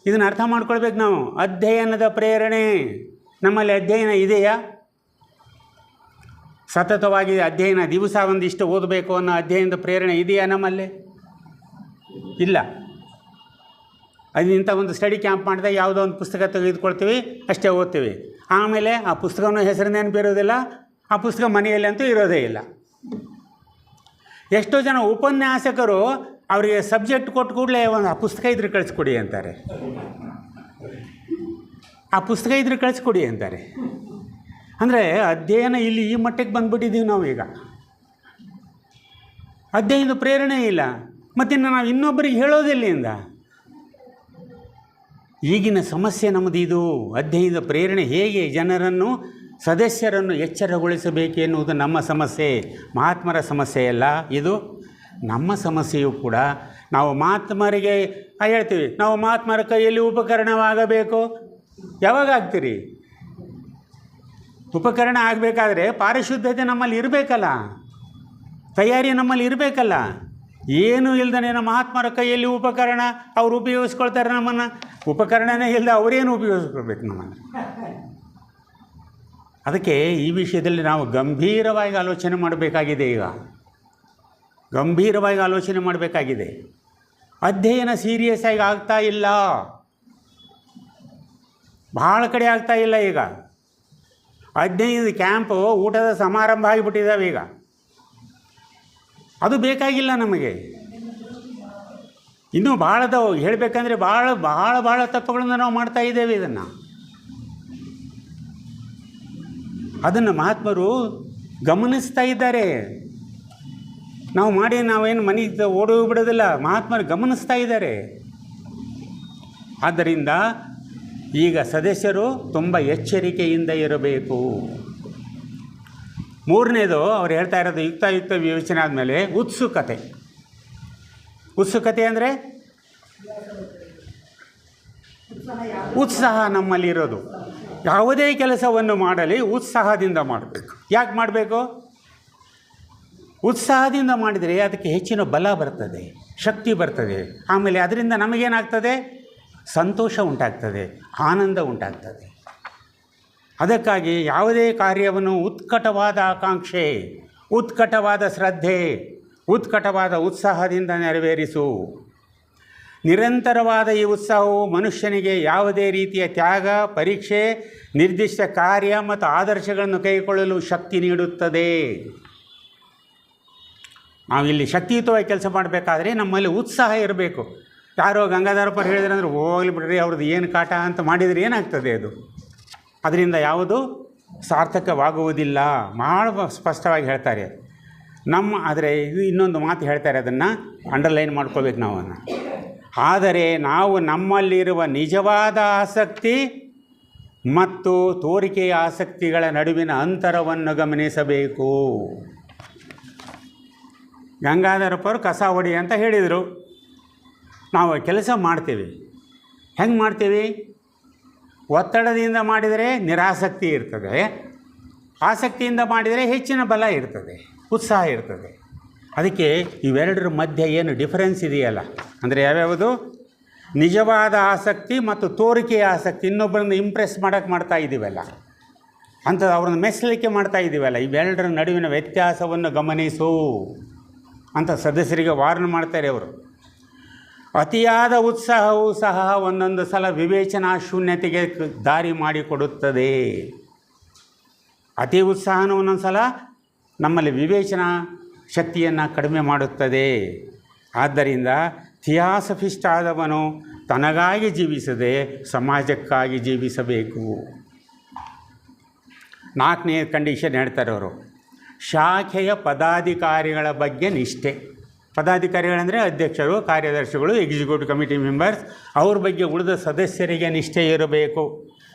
ಇದನ್ನು ಅರ್ಥ ಮಾಡ್ಕೊಳ್ಬೇಕು ನಾವು. ಅಧ್ಯಯನದ ಪ್ರೇರಣೆ ನಮ್ಮಲ್ಲಿ ಅಧ್ಯಯನ ಇದೆಯಾ? ಸತತವಾಗಿ ಅಧ್ಯಯನ, ದಿವಸ ಒಂದಿಷ್ಟು ಓದಬೇಕು ಅನ್ನೋ ಅಧ್ಯಯನದ ಪ್ರೇರಣೆ ಇದೆಯಾ ನಮ್ಮಲ್ಲಿ? ಇಲ್ಲ. ಇಂಥ ಒಂದು ಸ್ಟಡಿ ಕ್ಯಾಂಪ್ ಮಾಡಿದಾಗ ಯಾವುದೋ ಒಂದು ಪುಸ್ತಕ ತೆಗೆದುಕೊಳ್ತೀವಿ, ಅಷ್ಟೇ ಓದ್ತೀವಿ. ಆಮೇಲೆ ಆ ಪುಸ್ತಕನೂ ಹೆಸರು ನೆನಪಿರೋದಿಲ್ಲ, ಆ ಪುಸ್ತಕ ಮನೆಯಲ್ಲಿ ಅಂತೂ ಇರೋದೇ ಇಲ್ಲ. ಎಷ್ಟೋ ಜನ ಉಪನ್ಯಾಸಕರು ಅವರಿಗೆ ಸಬ್ಜೆಕ್ಟ್ ಕೊಟ್ಟು ಕೂಡಲೇ ಒಂದು ಆ ಪುಸ್ತಕ ಇದ್ರೆ ಕಳಿಸ್ಕೊಡಿ ಅಂತಾರೆ. ಆ ಪುಸ್ತಕ ಇದ್ರೆ ಕಳಿಸ್ಕೊಡಿ ಅಂತಾರೆ. ಅಂದರೆ ಅಧ್ಯಯನ ಇಲ್ಲಿ ಈ ಮಟ್ಟಕ್ಕೆ ಬಂದುಬಿಟ್ಟಿದ್ದೀವಿ ನಾವು. ಈಗ ಅಧ್ಯಯನದ ಪ್ರೇರಣೆ ಇಲ್ಲ, ಮತ್ತಿನ್ನು ನಾವು ಇನ್ನೊಬ್ಬರಿಗೆ ಹೇಳೋದೆಲ್ಲಿಂದ? ಈಗಿನ ಸಮಸ್ಯೆ ನಮ್ಮದು ಇದು. ಅಧ್ಯಯನದ ಪ್ರೇರಣೆ ಹೇಗೆ ಜನರನ್ನು, ಸದಸ್ಯರನ್ನು ಎಚ್ಚರಗೊಳಿಸಬೇಕು ಎನ್ನುವುದು ನಮ್ಮ ಸಮಸ್ಯೆ, ಮಹಾತ್ಮರ ಸಮಸ್ಯೆಯಲ್ಲ. ಇದು ನಮ್ಮ ಸಮಸ್ಯೆಯೂ ಕೂಡ. ನಾವು ಮಹಾತ್ಮರಿಗೆ ಹೇಳ್ತೀವಿ, ನಾವು ಮಹಾತ್ಮರ ಕೈಯಲ್ಲಿ ಉಪಕರಣವಾಗಬೇಕು. ಯಾವಾಗ ಆಗ್ತೀರಿ? ಉಪಕರಣ ಆಗಬೇಕಾದ್ರೆ ಪಾರಿಶುದ್ಧತೆ ನಮ್ಮಲ್ಲಿ ಇರಬೇಕಲ್ಲ, ತಯಾರಿ ನಮ್ಮಲ್ಲಿ ಇರಬೇಕಲ್ಲ. ಏನೂ ಇಲ್ದೇ ನಮ್ಮ ಮಹಾತ್ಮರ ಕೈಯಲ್ಲಿ ಉಪಕರಣ, ಅವ್ರು ಉಪಯೋಗಿಸ್ಕೊಳ್ತಾರೆ ನಮ್ಮನ್ನು. ಉಪಕರಣನೇ ಇಲ್ಲದೆ ಅವರೇನು ಉಪಯೋಗಿಸ್ಕೊಳ್ಬೇಕು ನಮ್ಮನ್ನು? ಅದಕ್ಕೆ ಈ ವಿಷಯದಲ್ಲಿ ನಾವು ಗಂಭೀರವಾಗಿ ಆಲೋಚನೆ ಮಾಡಬೇಕಾಗಿದೆ. ಈಗ ಗಂಭೀರವಾಗಿ ಆಲೋಚನೆ ಮಾಡಬೇಕಾಗಿದೆ. ಅಧ್ಯಯನ ಸೀರಿಯಸ್ ಆಗಿ ಆಗ್ತಾ ಇಲ್ಲ, ಭಾಳ ಕಡೆ ಆಗ್ತಾ ಇಲ್ಲ. ಈಗ ಅಧ್ಯಯನದ ಕ್ಯಾಂಪು ಊಟದ ಸಮಾರಂಭ ಆಗಿಬಿಟ್ಟಿದ್ದಾವೆ. ಈಗ ಅದು ಬೇಕಾಗಿಲ್ಲ ನಮಗೆ. ಇನ್ನೂ ಭಾಳದವು ಹೇಳಬೇಕಂದ್ರೆ ಭಾಳ ಭಾಳ ಭಾಳ ತಪ್ಪುಗಳನ್ನು ನಾವು ಮಾಡ್ತಾ ಇದ್ದೇವೆ. ಅದನ್ನು ಮಹಾತ್ಮರು ಗಮನಿಸ್ತಾ ಇದ್ದಾರೆ. ನಾವೇನು ಮನೆಗೆ ಓಡೋಗ್ಬಿಡೋದಿಲ್ಲ, ಮಹಾತ್ಮರು ಗಮನಿಸ್ತಾ ಇದ್ದಾರೆ. ಆದ್ದರಿಂದ ಈಗ ಸದಸ್ಯರು ತುಂಬ ಎಚ್ಚರಿಕೆಯಿಂದ ಇರಬೇಕು. ಮೂರನೇದು ಅವ್ರು ಹೇಳ್ತಾ ಇರೋದು, ಯುಕ್ತಾಯುಕ್ತ ವಿವೇಚನೆ ಆದಮೇಲೆ ಉತ್ಸುಕತೆ. ಉತ್ಸುಕತೆ ಅಂದರೆ ಉತ್ಸಾಹ ನಮ್ಮಲ್ಲಿರೋದು. ಯಾವುದೇ ಕೆಲಸವನ್ನು ಮಾಡಲಿ ಉತ್ಸಾಹದಿಂದ ಮಾಡಬೇಕು. ಯಾಕೆ ಮಾಡಬೇಕು? ಉತ್ಸಾಹದಿಂದ ಮಾಡಿದರೆ ಅದಕ್ಕೆ ಹೆಚ್ಚಿನ ಬಲ ಬರ್ತದೆ, ಶಕ್ತಿ ಬರ್ತದೆ. ಆಮೇಲೆ ಅದರಿಂದ ನಮಗೇನಾಗ್ತದೆ? ಸಂತೋಷ ಉಂಟಾಗ್ತದೆ, ಆನಂದ ಉಂಟಾಗ್ತದೆ. ಅದಕ್ಕಾಗಿ ಯಾವುದೇ ಕಾರ್ಯವನ್ನು ಉತ್ಕಟವಾದ ಆಕಾಂಕ್ಷೆ, ಉತ್ಕಟವಾದ ಶ್ರದ್ಧೆ, ಉತ್ಕಟವಾದ ಉತ್ಸಾಹದಿಂದ ನೆರವೇರಿಸು. ನಿರಂತರವಾದ ಈ ಉತ್ಸಾಹವು ಮನುಷ್ಯನಿಗೆ ಯಾವುದೇ ರೀತಿಯ ತ್ಯಾಗ, ಪರೀಕ್ಷೆ, ನಿರ್ದಿಷ್ಟ ಕಾರ್ಯ ಮತ್ತು ಆದರ್ಶಗಳನ್ನು ಕೈಗೊಳ್ಳಲು ಶಕ್ತಿ ನೀಡುತ್ತದೆ. ನಾವಿಲ್ಲಿ ಶಕ್ತಿಯುತವಾಗಿ ಕೆಲಸ ಮಾಡಬೇಕಾದ್ರೆ ನಮ್ಮಲ್ಲಿ ಉತ್ಸಾಹ ಇರಬೇಕು. ಯಾರೋ ಗಂಗಾಧರಪ್ಪರು ಹೇಳಿದ್ರೆ ಅಂದರೆ ಹೋಗಲಿ ಬಿಡ್ರಿ, ಅವ್ರದ್ದು ಏನು ಕಾಟ ಅಂತ ಮಾಡಿದರೆ ಏನಾಗ್ತದೆ? ಅದರಿಂದ ಯಾವುದು ಸಾರ್ಥಕವಾಗುವುದಿಲ್ಲ. ಭಾಳ ಸ್ಪಷ್ಟವಾಗಿ ಹೇಳ್ತಾರೆ. ಆದರೆ ಇದು ಇನ್ನೊಂದು ಮಾತು ಹೇಳ್ತಾರೆ, ಅದನ್ನು ಅಂಡರ್ಲೈನ್ ಮಾಡ್ಕೋಬೇಕು ನಾವು. ಆದರೆ ನಾವು ನಮ್ಮಲ್ಲಿರುವ ನಿಜವಾದ ಆಸಕ್ತಿ ಮತ್ತು ತೋರಿಕೆಯ ಆಸಕ್ತಿಗಳ ನಡುವಿನ ಅಂತರವನ್ನು ಗಮನಿಸಬೇಕು. ಗಂಗಾಧರಪ್ಪರು ಕಸ ಹೊಡಿ ಅಂತ ಹೇಳಿದರು. ನಾವು ಕೆಲಸ ಮಾಡ್ತೀವಿ. ಹೆಂಗೆ ಮಾಡ್ತೀವಿ? ಒತ್ತಡದಿಂದ ಮಾಡಿದರೆ ನಿರಾಸಕ್ತಿ ಇರ್ತದೆ, ಆಸಕ್ತಿಯಿಂದ ಮಾಡಿದರೆ ಹೆಚ್ಚಿನ ಬಲ ಇರ್ತದೆ, ಉತ್ಸಾಹ ಇರ್ತದೆ. ಅದಕ್ಕೆ ಇವೆರಡರ ಮಧ್ಯೆ ಏನು ಡಿಫರೆನ್ಸ್ ಇದೆಯಲ್ಲ, ಅಂದರೆ ಯಾವ್ಯಾವುದು? ನಿಜವಾದ ಆಸಕ್ತಿ ಮತ್ತು ತೋರಿಕೆಯ ಆಸಕ್ತಿ. ಇನ್ನೊಬ್ಬರನ್ನು ಇಂಪ್ರೆಸ್ ಮಾಡ್ತಾ ಇದ್ದೀವಲ್ಲ, ಅಂಥದ್ದು ಅವ್ರನ್ನ ಮೆಚ್ಚಲಿಕ್ಕೆ ಮಾಡ್ತಾ ಇದ್ದೀವಲ್ಲ, ಇವೆರಡರ ನಡುವಿನ ವ್ಯತ್ಯಾಸವನ್ನು ಗಮನಿಸು ಅಂತ ಸದಸ್ಯರಿಗೆ ವಾರ್ನ್ ಮಾಡ್ತಾರೆ ಅವರು. ಅತಿಯಾದ ಉತ್ಸಾಹವು ಸಹ ಒಂದೊಂದು ಸಲ ವಿವೇಚನಾ ಶೂನ್ಯತೆಗೆ ದಾರಿ ಮಾಡಿಕೊಡುತ್ತದೆ. ಅತಿ ಉತ್ಸಾಹನೂ ಒಂದೊಂದು ಸಲ ನಮ್ಮಲ್ಲಿ ವಿವೇಚನಾ ಶಕ್ತಿಯನ್ನು ಕಡಿಮೆ ಮಾಡುತ್ತದೆ. ಆದ್ದರಿಂದ ಥಿಯಾಸಫಿಸ್ಟ್ ಆದವನು ತನಗಾಗಿ ಜೀವಿಸದೆ ಸಮಾಜಕ್ಕಾಗಿ ಜೀವಿಸಬೇಕು. 4ನೇ ಕಂಡೀಷನ್ ಹೇಳ್ತಾರೆ ಅವರು, ಶಾಖೆಯ ಪದಾಧಿಕಾರಿಗಳ ಬಗ್ಗೆ ನಿಷ್ಠೆ. ಪದಾಧಿಕಾರಿಗಳಂದರೆ ಅಧ್ಯಕ್ಷರು, ಕಾರ್ಯದರ್ಶಿಗಳು, ಎಕ್ಸಿಕ್ಯೂಟಿವ್ ಕಮಿಟಿ ಮೆಂಬರ್ಸ್, ಅವ್ರ ಬಗ್ಗೆ ಉಳಿದ ಸದಸ್ಯರಿಗೆ ನಿಷ್ಠೆ ಇರಬೇಕು.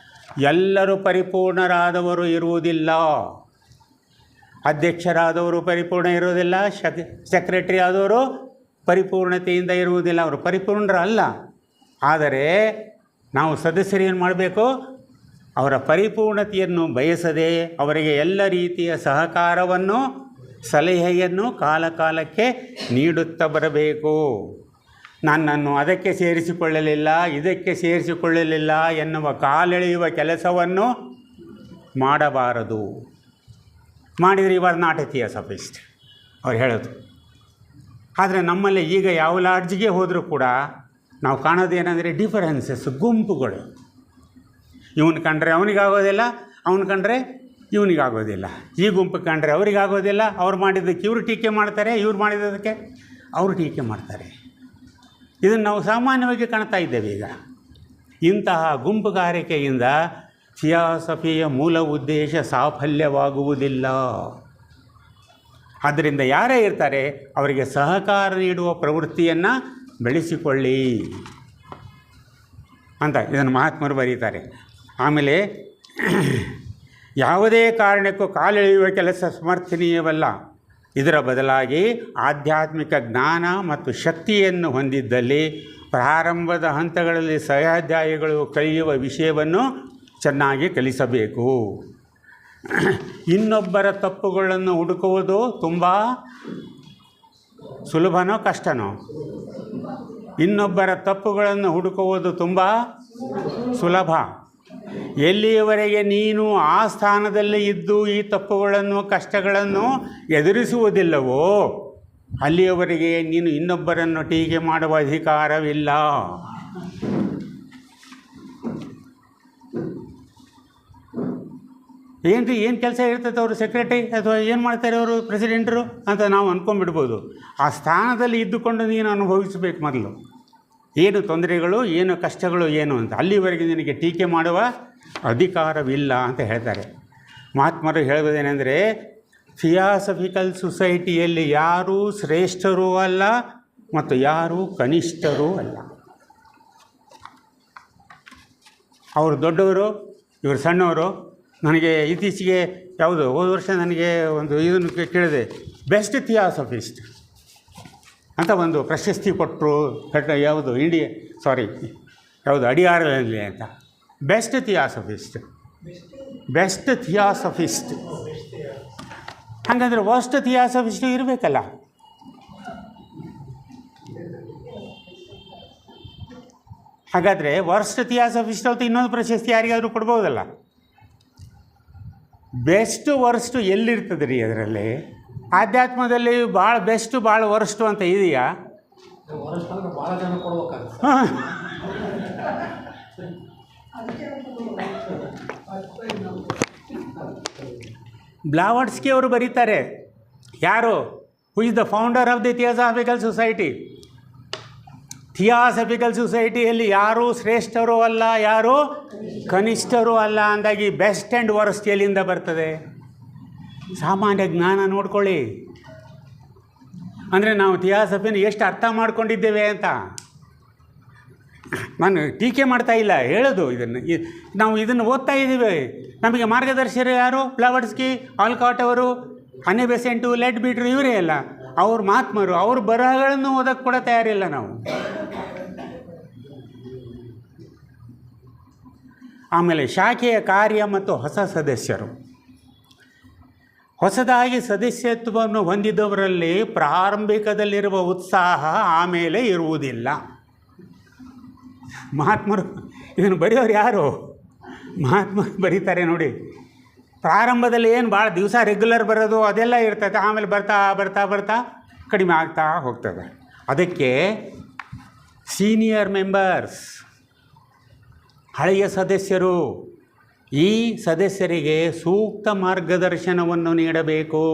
ಎಲ್ಲರೂ ಪರಿಪೂರ್ಣರಾದವರು ಇರುವುದಿಲ್ಲ. ಅಧ್ಯಕ್ಷರಾದವರು ಪರಿಪೂರ್ಣ ಇರುವುದಿಲ್ಲ, ಸೆಕ್ರೆಟರಿ ಆದವರು ಪರಿಪೂರ್ಣತೆಯಿಂದ ಇರುವುದಿಲ್ಲ. ಅವರು ಪರಿಪೂರ್ಣರಲ್ಲ. ಆದರೆ ನಾವು ಸದಸ್ಯರು ಏನು ಮಾಡಬೇಕು? ಅವರ ಪರಿಪೂರ್ಣತೆಯನ್ನು ಬಯಸದೆ ಅವರಿಗೆ ಎಲ್ಲ ರೀತಿಯ ಸಹಕಾರವನ್ನು, ಸಲಹೆಯನ್ನು ಕಾಲಕಾಲಕ್ಕೆ ನೀಡುತ್ತಾ ಬರಬೇಕು. ನನ್ನನ್ನು ಅದಕ್ಕೆ ಸೇರಿಸಿಕೊಳ್ಳಲಿಲ್ಲ, ಇದಕ್ಕೆ ಸೇರಿಸಿಕೊಳ್ಳಲಿಲ್ಲ ಎನ್ನುವ ಕಾಲೆಳೆಯುವ ಕೆಲಸವನ್ನು ಮಾಡಬಾರದು. ಮಾಡಿದರೆ ಯು ಆರ್ ನಾಟ್ ಎ ಥಿಯಾಸಫಿಸ್ಟ್ ಅವ್ರು ಹೇಳೋದು. ಆದರೆ ನಮ್ಮಲ್ಲಿ ಈಗ ಯಾವ ಲಾಡ್ಜಿಗೆ ಹೋದರೂ ಕೂಡ ನಾವು ಕಾಣೋದೇನೆಂದರೆ ಡಿಫರೆನ್ಸಸ್, ಗುಂಪುಗಳು. ಇವನು ಕಂಡ್ರೆ ಅವನಿಗಾಗೋದಿಲ್ಲ, ಅವನು ಕಂಡ್ರೆ ಇವನಿಗಾಗೋದಿಲ್ಲ, ಈ ಗುಂಪು ಕಂಡ್ರೆ ಅವರಿಗಾಗೋದಿಲ್ಲ. ಅವ್ರು ಮಾಡಿದ್ದಕ್ಕೆ ಇವರು ಟೀಕೆ ಮಾಡ್ತಾರೆ, ಇವ್ರು ಮಾಡಿದ್ದಕ್ಕೆ ಅವರು ಟೀಕೆ ಮಾಡ್ತಾರೆ. ಇದನ್ನು ನಾವು ಸಾಮಾನ್ಯವಾಗಿ ಕಾಣ್ತಾ ಇದ್ದೇವೆ ಈಗ. ಇಂತಹ ಗುಂಪುಗಾರಿಕೆಯಿಂದ ಥಿಯಾಸಫಿಯ ಮೂಲ ಉದ್ದೇಶ ಸಾಫಲ್ಯವಾಗುವುದಿಲ್ಲ. ಆದ್ದರಿಂದ ಯಾರೇ ಇರ್ತಾರೆ ಅವರಿಗೆ ಸಹಕಾರ ನೀಡುವ ಪ್ರವೃತ್ತಿಯನ್ನು ಬೆಳೆಸಿಕೊಳ್ಳಿ ಅಂತ ಇದನ್ನು ಮಹಾತ್ಮರು ಬರೀತಾರೆ. ಆಮೇಲೆ ಯಾವುದೇ ಕಾರಣಕ್ಕೂ ಕಾಲೆಳೆಯುವ ಕೆಲಸ ಸಮರ್ಥನೀಯವಲ್ಲ. ಇದರ ಬದಲಾಗಿ ಆಧ್ಯಾತ್ಮಿಕ ಜ್ಞಾನ ಮತ್ತು ಶಕ್ತಿಯನ್ನು ಹೊಂದಿದ್ದಲ್ಲಿ ಪ್ರಾರಂಭದ ಹಂತಗಳಲ್ಲಿ ಸಹಾಧ್ಯಾಯಿಗಳು ಕಲಿಯುವ ವಿಷಯವನ್ನು ಚೆನ್ನಾಗಿ ಕಲಿಸಬೇಕು. ಇನ್ನೊಬ್ಬರ ತಪ್ಪುಗಳನ್ನು ಹುಡುಕುವುದು ತುಂಬ ಸುಲಭನೋ ಕಷ್ಟನೋ? ಇನ್ನೊಬ್ಬರ ತಪ್ಪುಗಳನ್ನು ಹುಡುಕುವುದು ತುಂಬ ಸುಲಭ. ಎಲ್ಲಿಯವರೆಗೆ ನೀನು ಆ ಸ್ಥಾನದಲ್ಲಿ ಇದ್ದು ಈ ತಪ್ಪುಗಳನ್ನು, ಕಷ್ಟಗಳನ್ನು ಎದುರಿಸುವುದಿಲ್ಲವೋ ಅಲ್ಲಿಯವರೆಗೆ ನೀನು ಇನ್ನೊಬ್ಬರನ್ನು ಟೀಕೆ ಮಾಡುವ ಅಧಿಕಾರವಿಲ್ಲ. ಏನು ಕೆಲಸ ಇರ್ತದೆ ಅವರು ಸೆಕ್ರೆಟರಿ ಅಥವಾ ಏನು ಮಾಡ್ತಾರೆ ಅವರು ಪ್ರೆಸಿಡೆಂಟರು ಅಂತ ನಾವು ಅಂದ್ಕೊಂಡ್ಬಿಡ್ಬೋದು. ಆ ಸ್ಥಾನದಲ್ಲಿ ಇದ್ದುಕೊಂಡು ನೀನು ಅನುಭವಿಸಬೇಕು ಮೊದಲು, ಏನು ತೊಂದರೆಗಳು, ಏನು ಕಷ್ಟಗಳು, ಏನು ಅಂತ. ಅಲ್ಲಿವರೆಗೆ ನಿನಗೆ ಟೀಕೆ ಮಾಡುವ ಅಧಿಕಾರವಿಲ್ಲ ಅಂತ ಹೇಳ್ತಾರೆ. ಮಹಾತ್ಮರು ಹೇಳುವುದೇನೆಂದರೆ, ಥಿಯಾಸಫಿಕಲ್ ಸೊಸೈಟಿಯಲ್ಲಿ ಯಾರೂ ಶ್ರೇಷ್ಠರೂ ಅಲ್ಲ ಮತ್ತು ಯಾರೂ ಕನಿಷ್ಠರೂ ಅಲ್ಲ. ಅವರು ದೊಡ್ಡವರು, ಇವರು ಸಣ್ಣವರು. ನನಗೆ ಇತ್ತೀಚೆಗೆ ಯಾವುದು ಹೋದ ವರ್ಷ ನನಗೆ ಒಂದು ಇದನ್ನು ಕೇಳಿದೆ, ಬೆಸ್ಟ್ ಥಿಯಾಸಫಿಸ್ಟ್ ಅಂತ ಒಂದು ಪ್ರಶಸ್ತಿ ಕೊಟ್ಟರು. ಯಾವುದು ಯಾವುದು ಅಡಿಯಾರಲ್ಲಿ ಅಂತ. ಬೆಸ್ಟ್ ಥಿಯಾಸಫಿಸ್ಟ್. ಹಾಗಂದ್ರೆ ವರ್ಸ್ಟ್ ಥಿಯಾಸಫಿಸ್ಟು ಇರಬೇಕಲ್ಲ. ಹಾಗಾದರೆ ವರ್ಸ್ಟ್ ಥಿಯಾಸಫಿಸ್ಟ್ ಅಂತ ಇನ್ನೊಂದು ಪ್ರಶಸ್ತಿ ಯಾರಿಗಾದರೂ ಕೊಡ್ಬೋದಲ್ಲ. ಬೆಸ್ಟು ವರ್ಸ್ಟು ಎಲ್ಲಿರ್ತದೆ ರೀ ಅದರಲ್ಲಿ? ಆಧ್ಯಾತ್ಮದಲ್ಲಿ ಭಾಳ ಬೆಸ್ಟು ಭಾಳ ವರ್ಸ್ಟು ಅಂತ ಇದೆಯಾ? ಹಾಂ, ಬ್ಲಾವಟ್ಸ್ಕಿ ಅವರು ಬರೀತಾರೆ. ಯಾರು? Who is the founder of the theosophical society. Theosophical ಸೊಸೈಟಿಯಲ್ಲಿ ಯಾರೂ ಶ್ರೇಷ್ಠರೂ ಅಲ್ಲ, ಯಾರೂ ಕನಿಷ್ಠರೂ ಅಲ್ಲ ಅಂದಾಗಿ ಬೆಸ್ಟ್ ಆ್ಯಂಡ್ ವರ್ಸ್ಟ್ ಎಲ್ಲಿಂದ ಬರ್ತದೆ? ಸಾಮಾನ್ಯ ಜ್ಞಾನ ನೋಡ್ಕೊಳ್ಳಿ. ಅಂದರೆ ನಾವು ಥಿಯಾಸಫಿನ ಎಷ್ಟು ಅರ್ಥ ಮಾಡ್ಕೊಂಡಿದ್ದೇವೆ ಅಂತ. ನಾನು ಟೀಕೆ ಮಾಡ್ತಾ ಇಲ್ಲ, ಹೇಳೋದು ಇದನ್ನು. ನಾವು ಇದನ್ನು ಓದ್ತಾ ಇದ್ದೀವಿ. ನಮಗೆ ಮಾರ್ಗದರ್ಶಕರು ಯಾರು? ಬ್ಲಾವಟ್ಸ್ಕಿ, ಆಲ್ಕಾಟ್ ಅವರು, ಅನೆ ಬೆಸೆಂಟು, ಲೆಡ್ ಬೀಟ್ರು, ಇವರೇ ಅಲ್ಲ. ಅವ್ರ ಮಹಾತ್ಮರು, ಅವ್ರ ಬರಹಗಳನ್ನು ಓದಕ್ಕೆ ಕೂಡ ತಯಾರಿಲ್ಲ ನಾವು. ಆಮೇಲೆ ಶಾಖೆಯ ಕಾರ್ಯ ಮತ್ತು ಹೊಸ ಸದಸ್ಯರು. ಹೊಸದಾಗಿ ಸದಸ್ಯತ್ವವನ್ನು ಹೊಂದಿದವರಲ್ಲಿ ಪ್ರಾರಂಭಿಕದಲ್ಲಿರುವ ಉತ್ಸಾಹ ಆಮೇಲೆ ಇರುವುದಿಲ್ಲ. ಮಹಾತ್ಮರು ಇದನ್ನು ಬರೆಯೋರು ಯಾರು? ಮಹಾತ್ಮರು ಬರೀತಾರೆ ನೋಡಿ. ಪ್ರಾರಂಭದಲ್ಲಿ ಏನು ಭಾಳ ದಿವಸ ರೆಗ್ಯುಲರ್ ಬರೋದು ಅದೆಲ್ಲ ಇರ್ತದೆ, ಆಮೇಲೆ ಬರ್ತಾ ಬರ್ತಾ ಬರ್ತಾ ಕಡಿಮೆ ಆಗ್ತಾ ಹೋಗ್ತದೆ. ಅದಕ್ಕೆ ಸೀನಿಯರ್ ಮೆಂಬರ್ಸ್, ಹಳೆಯ ಸದಸ್ಯರು, ಈ ಸದಸ್ಯರಿಗೆ ಸೂಕ್ತ ಮಾರ್ಗದರ್ಶನವನ್ನು ನೀಡಬೇಕು.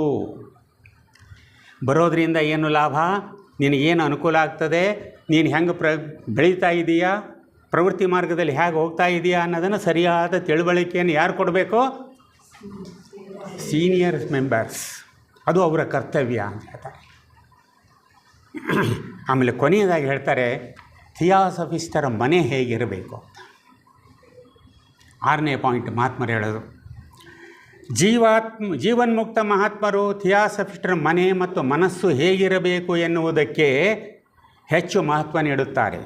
ಬರೋದರಿಂದ ಏನು ಲಾಭ, ನಿನಗೇನು ಅನುಕೂಲ ಆಗ್ತದೆ, ನೀನು ಹೆಂಗೆ ಬೆಳೀತಾ ಇದೆಯಾ, ಪ್ರವೃತ್ತಿ ಮಾರ್ಗದಲ್ಲಿ ಹೇಗೆ ಹೋಗ್ತಾ ಇದೆಯಾ ಅನ್ನೋದನ್ನು ಸರಿಯಾದ ತಿಳುವಳಿಕೆಯನ್ನು ಯಾರು ಕೊಡಬೇಕು? ಸೀನಿಯರ್ ಮೆಂಬರ್ಸ್, ಅದು ಅವರ ಕರ್ತವ್ಯ ಅಂತ ಹೇಳ್ತಾರೆ. ಆಮೇಲೆ ಕೊನೆಯದಾಗಿ ಹೇಳ್ತಾರೆ ಥಿಯಾಸಫಿಸ್ಟರ ಮನೆ ಹೇಗಿರಬೇಕು ಅಂತ. 6ನೇ ಪಾಯಿಂಟ್ ಮಹಾತ್ಮರು ಹೇಳೋದು, ಜೀವನ್ಮುಕ್ತ ಮಹಾತ್ಮರು ಥಿಯಾಸಫಿಸ್ಟರ ಮನೆ ಮತ್ತು ಮನಸ್ಸು ಹೇಗಿರಬೇಕು ಎನ್ನುವುದಕ್ಕೆ ಹೆಚ್ಚು ಮಹತ್ವ ನೀಡುತ್ತಾರೆ.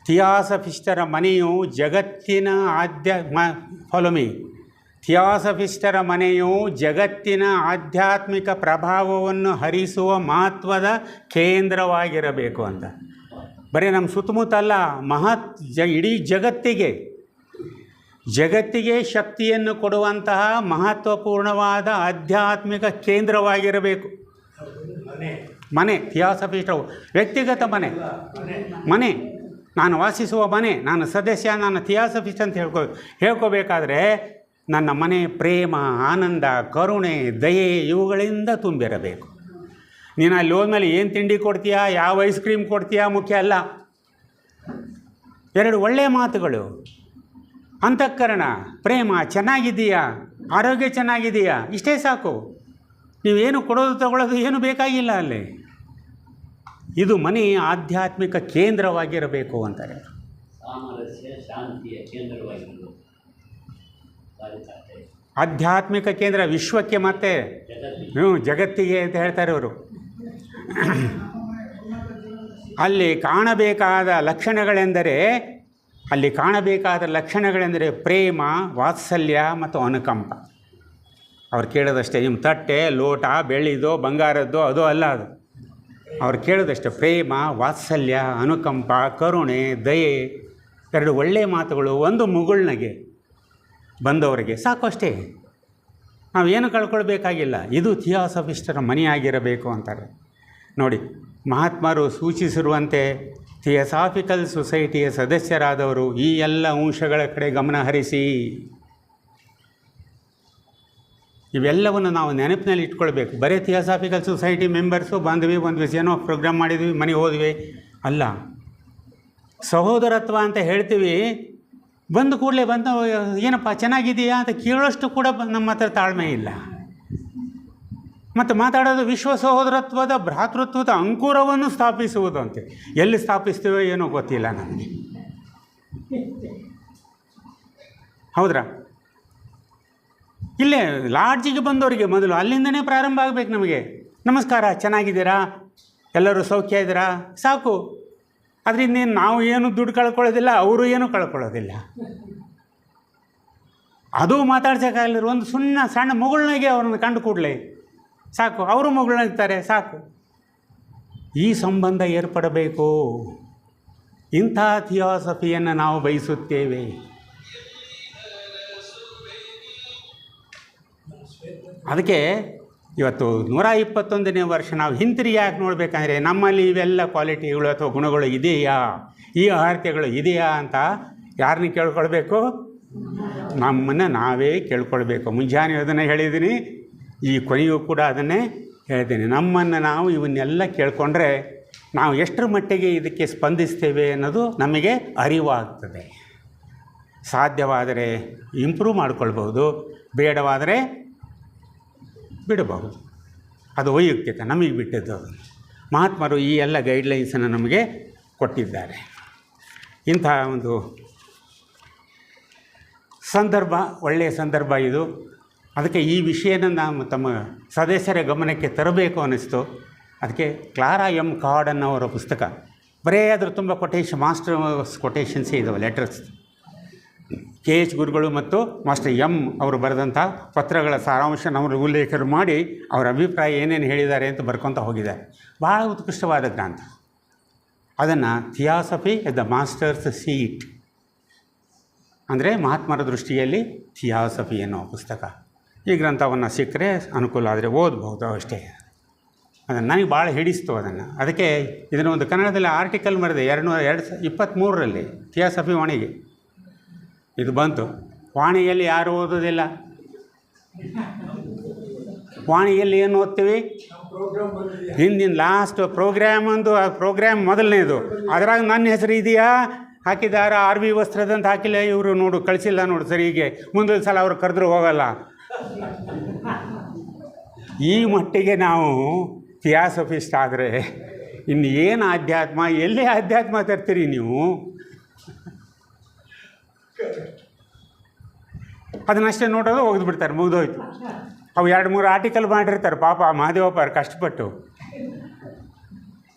ಥಿಯಾಸಫಿಸ್ಟರ ಮನೆಯು ಜಗತ್ತಿನ ಥಿಯಾಸಫಿಸ್ಟರ ಮನೆಯು ಜಗತ್ತಿನ ಆಧ್ಯಾತ್ಮಿಕ ಪ್ರಭಾವವನ್ನು ಹರಿಸುವ ಮಹತ್ವದ ಕೇಂದ್ರವಾಗಿರಬೇಕು ಅಂತ. ಬರೀ ನಮ್ಮ ಸುತ್ತಮುತ್ತ ಅಲ್ಲ, ಇಡೀ ಜಗತ್ತಿಗೆ ಶಕ್ತಿಯನ್ನು ಕೊಡುವಂತಹ ಮಹತ್ವಪೂರ್ಣವಾದ ಆಧ್ಯಾತ್ಮಿಕ ಕೇಂದ್ರವಾಗಿರಬೇಕು ಮನೆ. ಥಿಯಾಸಫಿಸ್ಟರು ವ್ಯಕ್ತಿಗತ ಮನೆ, ನಾನು ವಾಸಿಸುವ ಮನೆ, ನಾನು ಸದಸ್ಯ, ನಾನು ಥಿಯಾಸಫಿಸ್ಟ್ ಅಂತ ಹೇಳ್ಕೋಬೇಕಾದ್ರೆ ನನ್ನ ಮನೆ ಪ್ರೇಮ, ಆನಂದ, ಕರುಣೆ, ದಯೆ ಇವುಗಳಿಂದ ತುಂಬಿರಬೇಕು. ನೀನು ಅಲ್ಲಿ ಹೋದ್ಮೇಲೆ ಏನು ತಿಂಡಿ ಕೊಡ್ತೀಯಾ, ಯಾವ ಐಸ್ ಕ್ರೀಮ್ ಕೊಡ್ತೀಯಾ ಮುಖ್ಯ ಅಲ್ಲ. 2 ಒಳ್ಳೆಯ ಮಾತುಗಳು, ಅಂತಃಕರಣ, ಪ್ರೇಮ ಚೆನ್ನಾಗಿದೆಯಾ, ಆರೋಗ್ಯ ಚೆನ್ನಾಗಿದೆಯಾ, ಇಷ್ಟೇ ಸಾಕು. ನೀವೇನು ಕೊಡೋದು ತಗೊಳ್ಳೋದು ಏನು ಬೇಕಾಗಿಲ್ಲ ಅಲ್ಲಿ. ಇದು ಮನೆ ಆಧ್ಯಾತ್ಮಿಕ ಕೇಂದ್ರವಾಗಿರಬೇಕು ಅಂತಾರೆ. ಆಧ್ಯಾತ್ಮಿಕ ಕೇಂದ್ರ ವಿಶ್ವಕ್ಕೆ ಮತ್ತು ಜಗತ್ತಿಗೆ ಅಂತ ಹೇಳ್ತಾರೆ ಅವರು. ಅಲ್ಲಿ ಕಾಣಬೇಕಾದ ಲಕ್ಷಣಗಳೆಂದರೆ ಪ್ರೇಮ, ವಾತ್ಸಲ್ಯ ಮತ್ತು ಅನುಕಂಪ. ಅವ್ರು ಕೇಳೋದಷ್ಟೇ, ನಿಮ್ಮ ತಟ್ಟೆ, ಲೋಟ, ಬೆಳ್ಳಿದೋ ಬಂಗಾರದ್ದೋ ಅದೋ ಅಲ್ಲ. ಅದು ಅವ್ರು ಕೇಳೋದಷ್ಟೇ ಪ್ರೇಮ, ವಾತ್ಸಲ್ಯ, ಅನುಕಂಪ, ಕರುಣೆ, ದಯೆ, 2 ಒಳ್ಳೆಯ ಮಾತುಗಳು, ಒಂದು ಮುಗುಳ್ನಗೆ ಬಂದವರಿಗೆ ಸಾಕು, ಅಷ್ಟೇ. ನಾವೇನು ಕಳ್ಕೊಳ್ಬೇಕಾಗಿಲ್ಲ. ಇದು ಥಿಯಾಸಫಿಸ್ಟರ ಮನೆಯಾಗಿರಬೇಕು ಅಂತಾರೆ. ನೋಡಿ, ಮಹಾತ್ಮರು ಸೂಚಿಸಿರುವಂತೆ ಥಿಯಾಸಾಫಿಕಲ್ ಸೊಸೈಟಿಯ ಸದಸ್ಯರಾದವರು ಈ ಎಲ್ಲ ಅಂಶಗಳ ಕಡೆ ಗಮನ ಹರಿಸಿ ಇವೆಲ್ಲವನ್ನು ನಾವು ನೆನಪಿನಲ್ಲಿ ಇಟ್ಕೊಳ್ಬೇಕು. ಬರೀ ಥಿಯಾಸಾಫಿಕಲ್ ಸೊಸೈಟಿ ಮೆಂಬರ್ಸು ಬಂದ್ವಿ, ಒಂದು ದಿವಸ ಏನೋ ಪ್ರೋಗ್ರಾಮ್ ಮಾಡಿದ್ವಿ, ಮನೆಗೆ ಹೋದ್ವಿ ಅಲ್ಲ. ಸಹೋದರತ್ವ ಅಂತ ಹೇಳ್ತೀವಿ, ಬಂದು ಕೂಡಲೇ ಏನಪ್ಪ ಚೆನ್ನಾಗಿದೆಯಾ ಅಂತ ಕೇಳೋಷ್ಟು ಕೂಡ ನಮ್ಮ ಹತ್ರ ತಾಳ್ಮೆ ಇಲ್ಲ. ಮತ್ತು ಮಾತಾಡೋದು ವಿಶ್ವ ಸಹೋದರತ್ವದ ಭ್ರಾತೃತ್ವದ ಅಂಕುರವನ್ನು ಸ್ಥಾಪಿಸುವುದು ಅಂತೆ. ಎಲ್ಲಿ ಸ್ಥಾಪಿಸ್ತೀವೋ ಏನೋ ಗೊತ್ತಿಲ್ಲ ನಮಗೆ. ಹೌದ್ರಾ? ಇಲ್ಲೇ ಲಾಡ್ಜಿಗೆ ಬಂದವರಿಗೆ ಮೊದಲು ಅಲ್ಲಿಂದನೇ ಪ್ರಾರಂಭ ಆಗಬೇಕು ನಮಗೆ. ನಮಸ್ಕಾರ, ಚೆನ್ನಾಗಿದ್ದೀರಾ, ಎಲ್ಲರೂ ಸೌಖ್ಯ ಇದ್ದೀರಾ, ಸಾಕು. ಅದರಿಂದ ನಾವು ಏನು ದುಡ್ಡು ಕಳ್ಕೊಳ್ಳೋದಿಲ್ಲ, ಅವರು ಏನೂ ಕಳ್ಕೊಳ್ಳೋದಿಲ್ಲ. ಅದು ಮಾತಾಡ್ಸೋಕ್ಕಾಗಲಿಲ್ಲ. ಒಂದು ಸಣ್ಣ ಮಗಳನಿಗೆ ಅವ್ರನ್ನ ಕಂಡು ಕೂಡಲೇ ಸಾಕು, ಅವರು ಮಗಳನ್ನಿರ್ತಾರೆ, ಸಾಕು. ಈ ಸಂಬಂಧ ಏರ್ಪಡಬೇಕು. ಇಂಥ ಥಿಯಾಸಫಿಯನ್ನು ನಾವು ಬಯಸುತ್ತೇವೆ. ಅದಕ್ಕೆ ಇವತ್ತು 121ನೇ ವರ್ಷ ನಾವು ಹಿಂತಿರುಗಿ ಯಾಕೆ ನೋಡಬೇಕಂದ್ರೆ ನಮ್ಮಲ್ಲಿ ಇವೆಲ್ಲ ಕ್ವಾಲಿಟಿಗಳು ಅಥವಾ ಗುಣಗಳು ಇದೆಯಾ, ಈ ಅರ್ಹತೆಗಳು ಇದೆಯಾ ಅಂತ ಯಾರನ್ನ ಕೇಳ್ಕೊಳ್ಬೇಕು? ನಮ್ಮನ್ನು ನಾವೇ ಕೇಳ್ಕೊಳ್ಬೇಕು. ಮುಂಜಾನೆ ಅದನ್ನು ಹೇಳಿದ್ದೀನಿ, ಈ ಕೊನೆಯೂ ಕೂಡ ಅದನ್ನೇ ಹೇಳ್ತೀನಿ. ನಮ್ಮನ್ನು ನಾವು ಇವನ್ನೆಲ್ಲ ಕೇಳಿಕೊಂಡ್ರೆ ನಾವು ಎಷ್ಟರ ಮಟ್ಟಿಗೆ ಇದಕ್ಕೆ ಸ್ಪಂದಿಸ್ತೇವೆ ಅನ್ನೋದು ನಮಗೆ ಅರಿವಾಗ್ತದೆ. ಸಾಧ್ಯವಾದರೆ ಇಂಪ್ರೂವ್ ಮಾಡ್ಕೊಳ್ಬೋದು, ಬೇಡವಾದರೆ ಬಿಡಬಹುದು. ಅದು ವೈಯಕ್ತಿಕ, ನಮಗೆ ಬಿಟ್ಟಿದ್ದು. ಅದು ಮಹಾತ್ಮರು ಈ ಎಲ್ಲ ಗೈಡ್ಲೈನ್ಸನ್ನು ನಮಗೆ ಕೊಟ್ಟಿದ್ದಾರೆ. ಇಂಥ ಒಂದು ಸಂದರ್ಭ, ಒಳ್ಳೆಯ ಸಂದರ್ಭ ಇದು. ಅದಕ್ಕೆ ಈ ವಿಷಯನ ನಾವು ತಮ್ಮ ಸದಸ್ಯರ ಗಮನಕ್ಕೆ ತರಬೇಕು ಅನ್ನಿಸ್ತು. ಅದಕ್ಕೆ ಕ್ಲಾರಾ ಎಂ ಕಾರ್ಡನ್ ಅವರ ಪುಸ್ತಕ, ಬರೇ ಅದ್ರ ತುಂಬ ಮಾಸ್ಟರ್ ಕೊಟೇಶನ್ಸೇ ಇದ್ದಾವೆ, ಲೆಟರ್ಸ್. KH ಗುರುಗಳು ಮತ್ತು ಮಾಸ್ಟರ್ ಎಂ ಅವರು ಬರೆದಂಥ ಪತ್ರಗಳ ಸಾರಾಂಶ ಅವರು ಉಲ್ಲೇಖರು ಮಾಡಿ ಅವರ ಅಭಿಪ್ರಾಯ ಏನೇನು ಹೇಳಿದ್ದಾರೆ ಅಂತ ಬರ್ಕೊತ ಹೋಗಿದ್ದಾರೆ. ಭಾಳ ಉತ್ಕೃಷ್ಟವಾದ ಗ್ರಂಥ. ಅದನ್ನು theosophy at the masters seat ಅಂದರೆ ಮಹಾತ್ಮರ ದೃಷ್ಟಿಯಲ್ಲಿ ಥಿಯಾಸಫಿ ಅನ್ನೋ ಪುಸ್ತಕ. ಈ ಗ್ರಂಥವನ್ನು ಸಿಕ್ಕರೆ ಅನುಕೂಲ ಆದರೆ ಓದ್ಬೋದು ಅಷ್ಟೇ. ಅದನ್ನು ನನಗೆ ಭಾಳ ಹಿಡಿಸ್ತು ಅದನ್ನು. ಅದಕ್ಕೆ ಇದನ್ನು ಒಂದು ಕನ್ನಡದಲ್ಲಿ ಆರ್ಟಿಕಲ್ ಬರೆದೆ 2023ರಲ್ಲಿ ಥಿಯಾಸಫಿ ವಾಣಿಗೆ. ಇದು ಬಂತು. ವಾಣಿಯಲ್ಲಿ ಯಾರು ಓದೋದಿಲ್ಲ. ವಾಣಿಯಲ್ಲಿ ಏನು ಓದ್ತೀವಿ? ಹಿಂದಿನ ಲಾಸ್ಟ್ ಪ್ರೋಗ್ರಾಮ್ ಒಂದು ಪ್ರೋಗ್ರಾಮ್ ಮೊದಲನೇದು, ಅದರಾಗ ನನ್ನ ಹೆಸರು ಇದೆಯಾ, ಹಾಕಿದಾರ RV ವಸ್ತ್ರದಂತ ಹಾಕಿಲ್ಲ, ಇವರು ನೋಡು ಕಳಿಸಿಲ್ಲ ನೋಡು ಸರಿಗೆ, ಮುಂದಿನ ಸಲ ಅವ್ರು ಕರೆದ್ರೂ ಹೋಗಲ್ಲ. ಈ ಮಟ್ಟಿಗೆ ನಾವು ಥಿಯಾಸಫಿಸ್ಟ್ ಆದರೆ ಇನ್ನು ಏನು ಆಧ್ಯಾತ್ಮ, ಎಲ್ಲಿ ಆಧ್ಯಾತ್ಮ ತರ್ತೀರಿ ನೀವು? ಅದನ್ನಷ್ಟೇ ನೋಡೋದು ಒಗೆದ್ಬಿಡ್ತಾರೆ, ಮುಗಿದೋಯ್ತು. ಅವು 2-3 ಆರ್ಟಿಕಲ್ ಮಾಡಿರ್ತಾರೆ ಪಾಪ ಮಹಾದೇವಪ್ಪ ಅವ್ರು ಕಷ್ಟಪಟ್ಟು.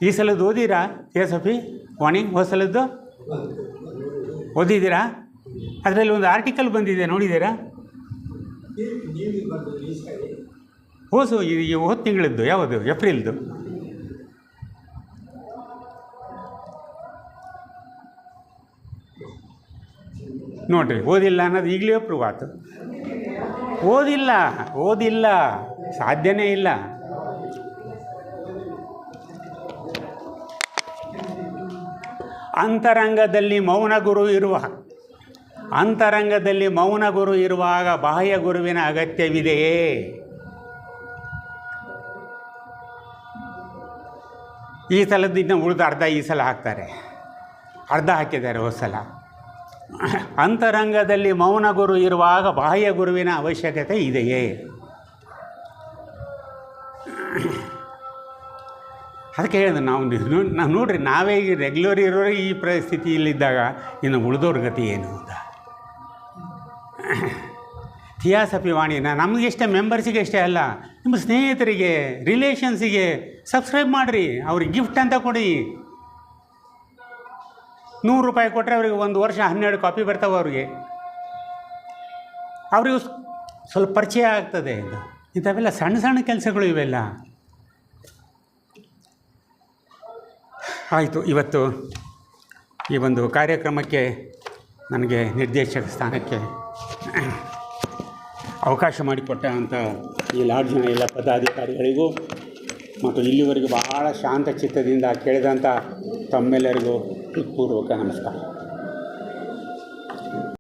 ಈ ಸಲದ್ದು ಓದಿರಾ ಥಿಯಾಸಫಿ ವಾಣಿ? ಹೋದ ಸಲದ್ದು ಓದಿದ್ದೀರಾ? ಅದರಲ್ಲಿ ಒಂದು ಆರ್ಟಿಕಲ್ ಬಂದಿದೆ, ನೋಡಿದ್ದೀರಾ? ಹೋದ ತಿಂಗಳದ್ದು, ಯಾವುದು? ಏಪ್ರಿಲ್ದು. ನೋಡಿರಿ, ಓದಿಲ್ಲ ಅನ್ನೋದು ಈಗಲೇ ಪ್ರೂವ್ ಆಯ್ತು. ಓದಿಲ್ಲ, ಸಾಧ್ಯನೇ ಇಲ್ಲ. ಅಂತರಂಗದಲ್ಲಿ ಮೌನ ಗುರು ಇರುವಾಗ ಬಾಹ್ಯ ಗುರುವಿನ ಅಗತ್ಯವಿದೆಯೇ? ಈ ಸಲದ್ದು ಇನ್ನು ಉಳಿದ ಅರ್ಧ ಈ ಸಲ ಹಾಕ್ತಾರೆ, ಅರ್ಧ ಹಾಕಿದ್ದಾರೆ ಹೋದ ಸಲ. ಅಂತರಂಗದಲ್ಲಿ ಮೌನ ಗುರು ಇರುವಾಗ ಬಾಹ್ಯ ಗುರುವಿನ ಅವಶ್ಯಕತೆ ಇದೆಯೇ? ಅದಕ್ಕೆ ಹೇಳಿದೆ ನಾವು ನೋಡ್ರಿ, ನಾವೇ ಈಗ ರೆಗ್ಯುಲರ್ ಇರೋರು ಈ ಪರಿಸ್ಥಿತಿಯಲ್ಲಿದ್ದಾಗ ಇನ್ನು ಉಳಿದವ್ರ ಗತಿ ಏನು ಅಂತ. ಥಿಯಾಸಫಿ ವಾಣಿನ ನಮಗಿಷ್ಟೇ, ಮೆಂಬರ್ಸಿಗೆ ಅಷ್ಟೇ ಅಲ್ಲ, ನಿಮ್ಮ ಸ್ನೇಹಿತರಿಗೆ, ರಿಲೇಷನ್ಸಿಗೆ ಸಬ್ಸ್ಕ್ರೈಬ್ ಮಾಡಿರಿ, ಅವ್ರಿಗೆ ಗಿಫ್ಟ್ ಅಂತ ಕೊಡಿ. ₹100 ಕೊಟ್ಟರೆ ಅವ್ರಿಗೆ 1 ವರ್ಷ 12 ಕಾಪಿ ಬರ್ತಾವೆ. ಅವ್ರಿಗೂ ಸ್ವಲ್ಪ ಪರಿಚಯ ಆಗ್ತದೆ. ಇಂಥವೆಲ್ಲ ಸಣ್ಣ ಸಣ್ಣ ಕೆಲಸಗಳು ಇವೆಲ್ಲ. ಆಯಿತು, ಇವತ್ತು ಈ ಒಂದು ಕಾರ್ಯಕ್ರಮಕ್ಕೆ ನನಗೆ ನಿರ್ದೇಶಕ ಸ್ಥಾನಕ್ಕೆ ಅವಕಾಶ ಮಾಡಿಕೊಟ್ಟ ಅಂತ ಈ ಲಾಡ್ಜಿನ ಎಲ್ಲ ಪದಾಧಿಕಾರಿಗಳಿಗೂ ಮತ್ತು ಇಲ್ಲಿವರೆಗೂ ಬಹಳ ಶಾಂತ ಚಿತ್ತದಿಂದ ಕೇಳಿದಂಥ ತಮ್ಮೆಲ್ಲರಿಗೂ ಹೃತ್ಪೂರ್ವಕ ನಮಸ್ಕಾರ.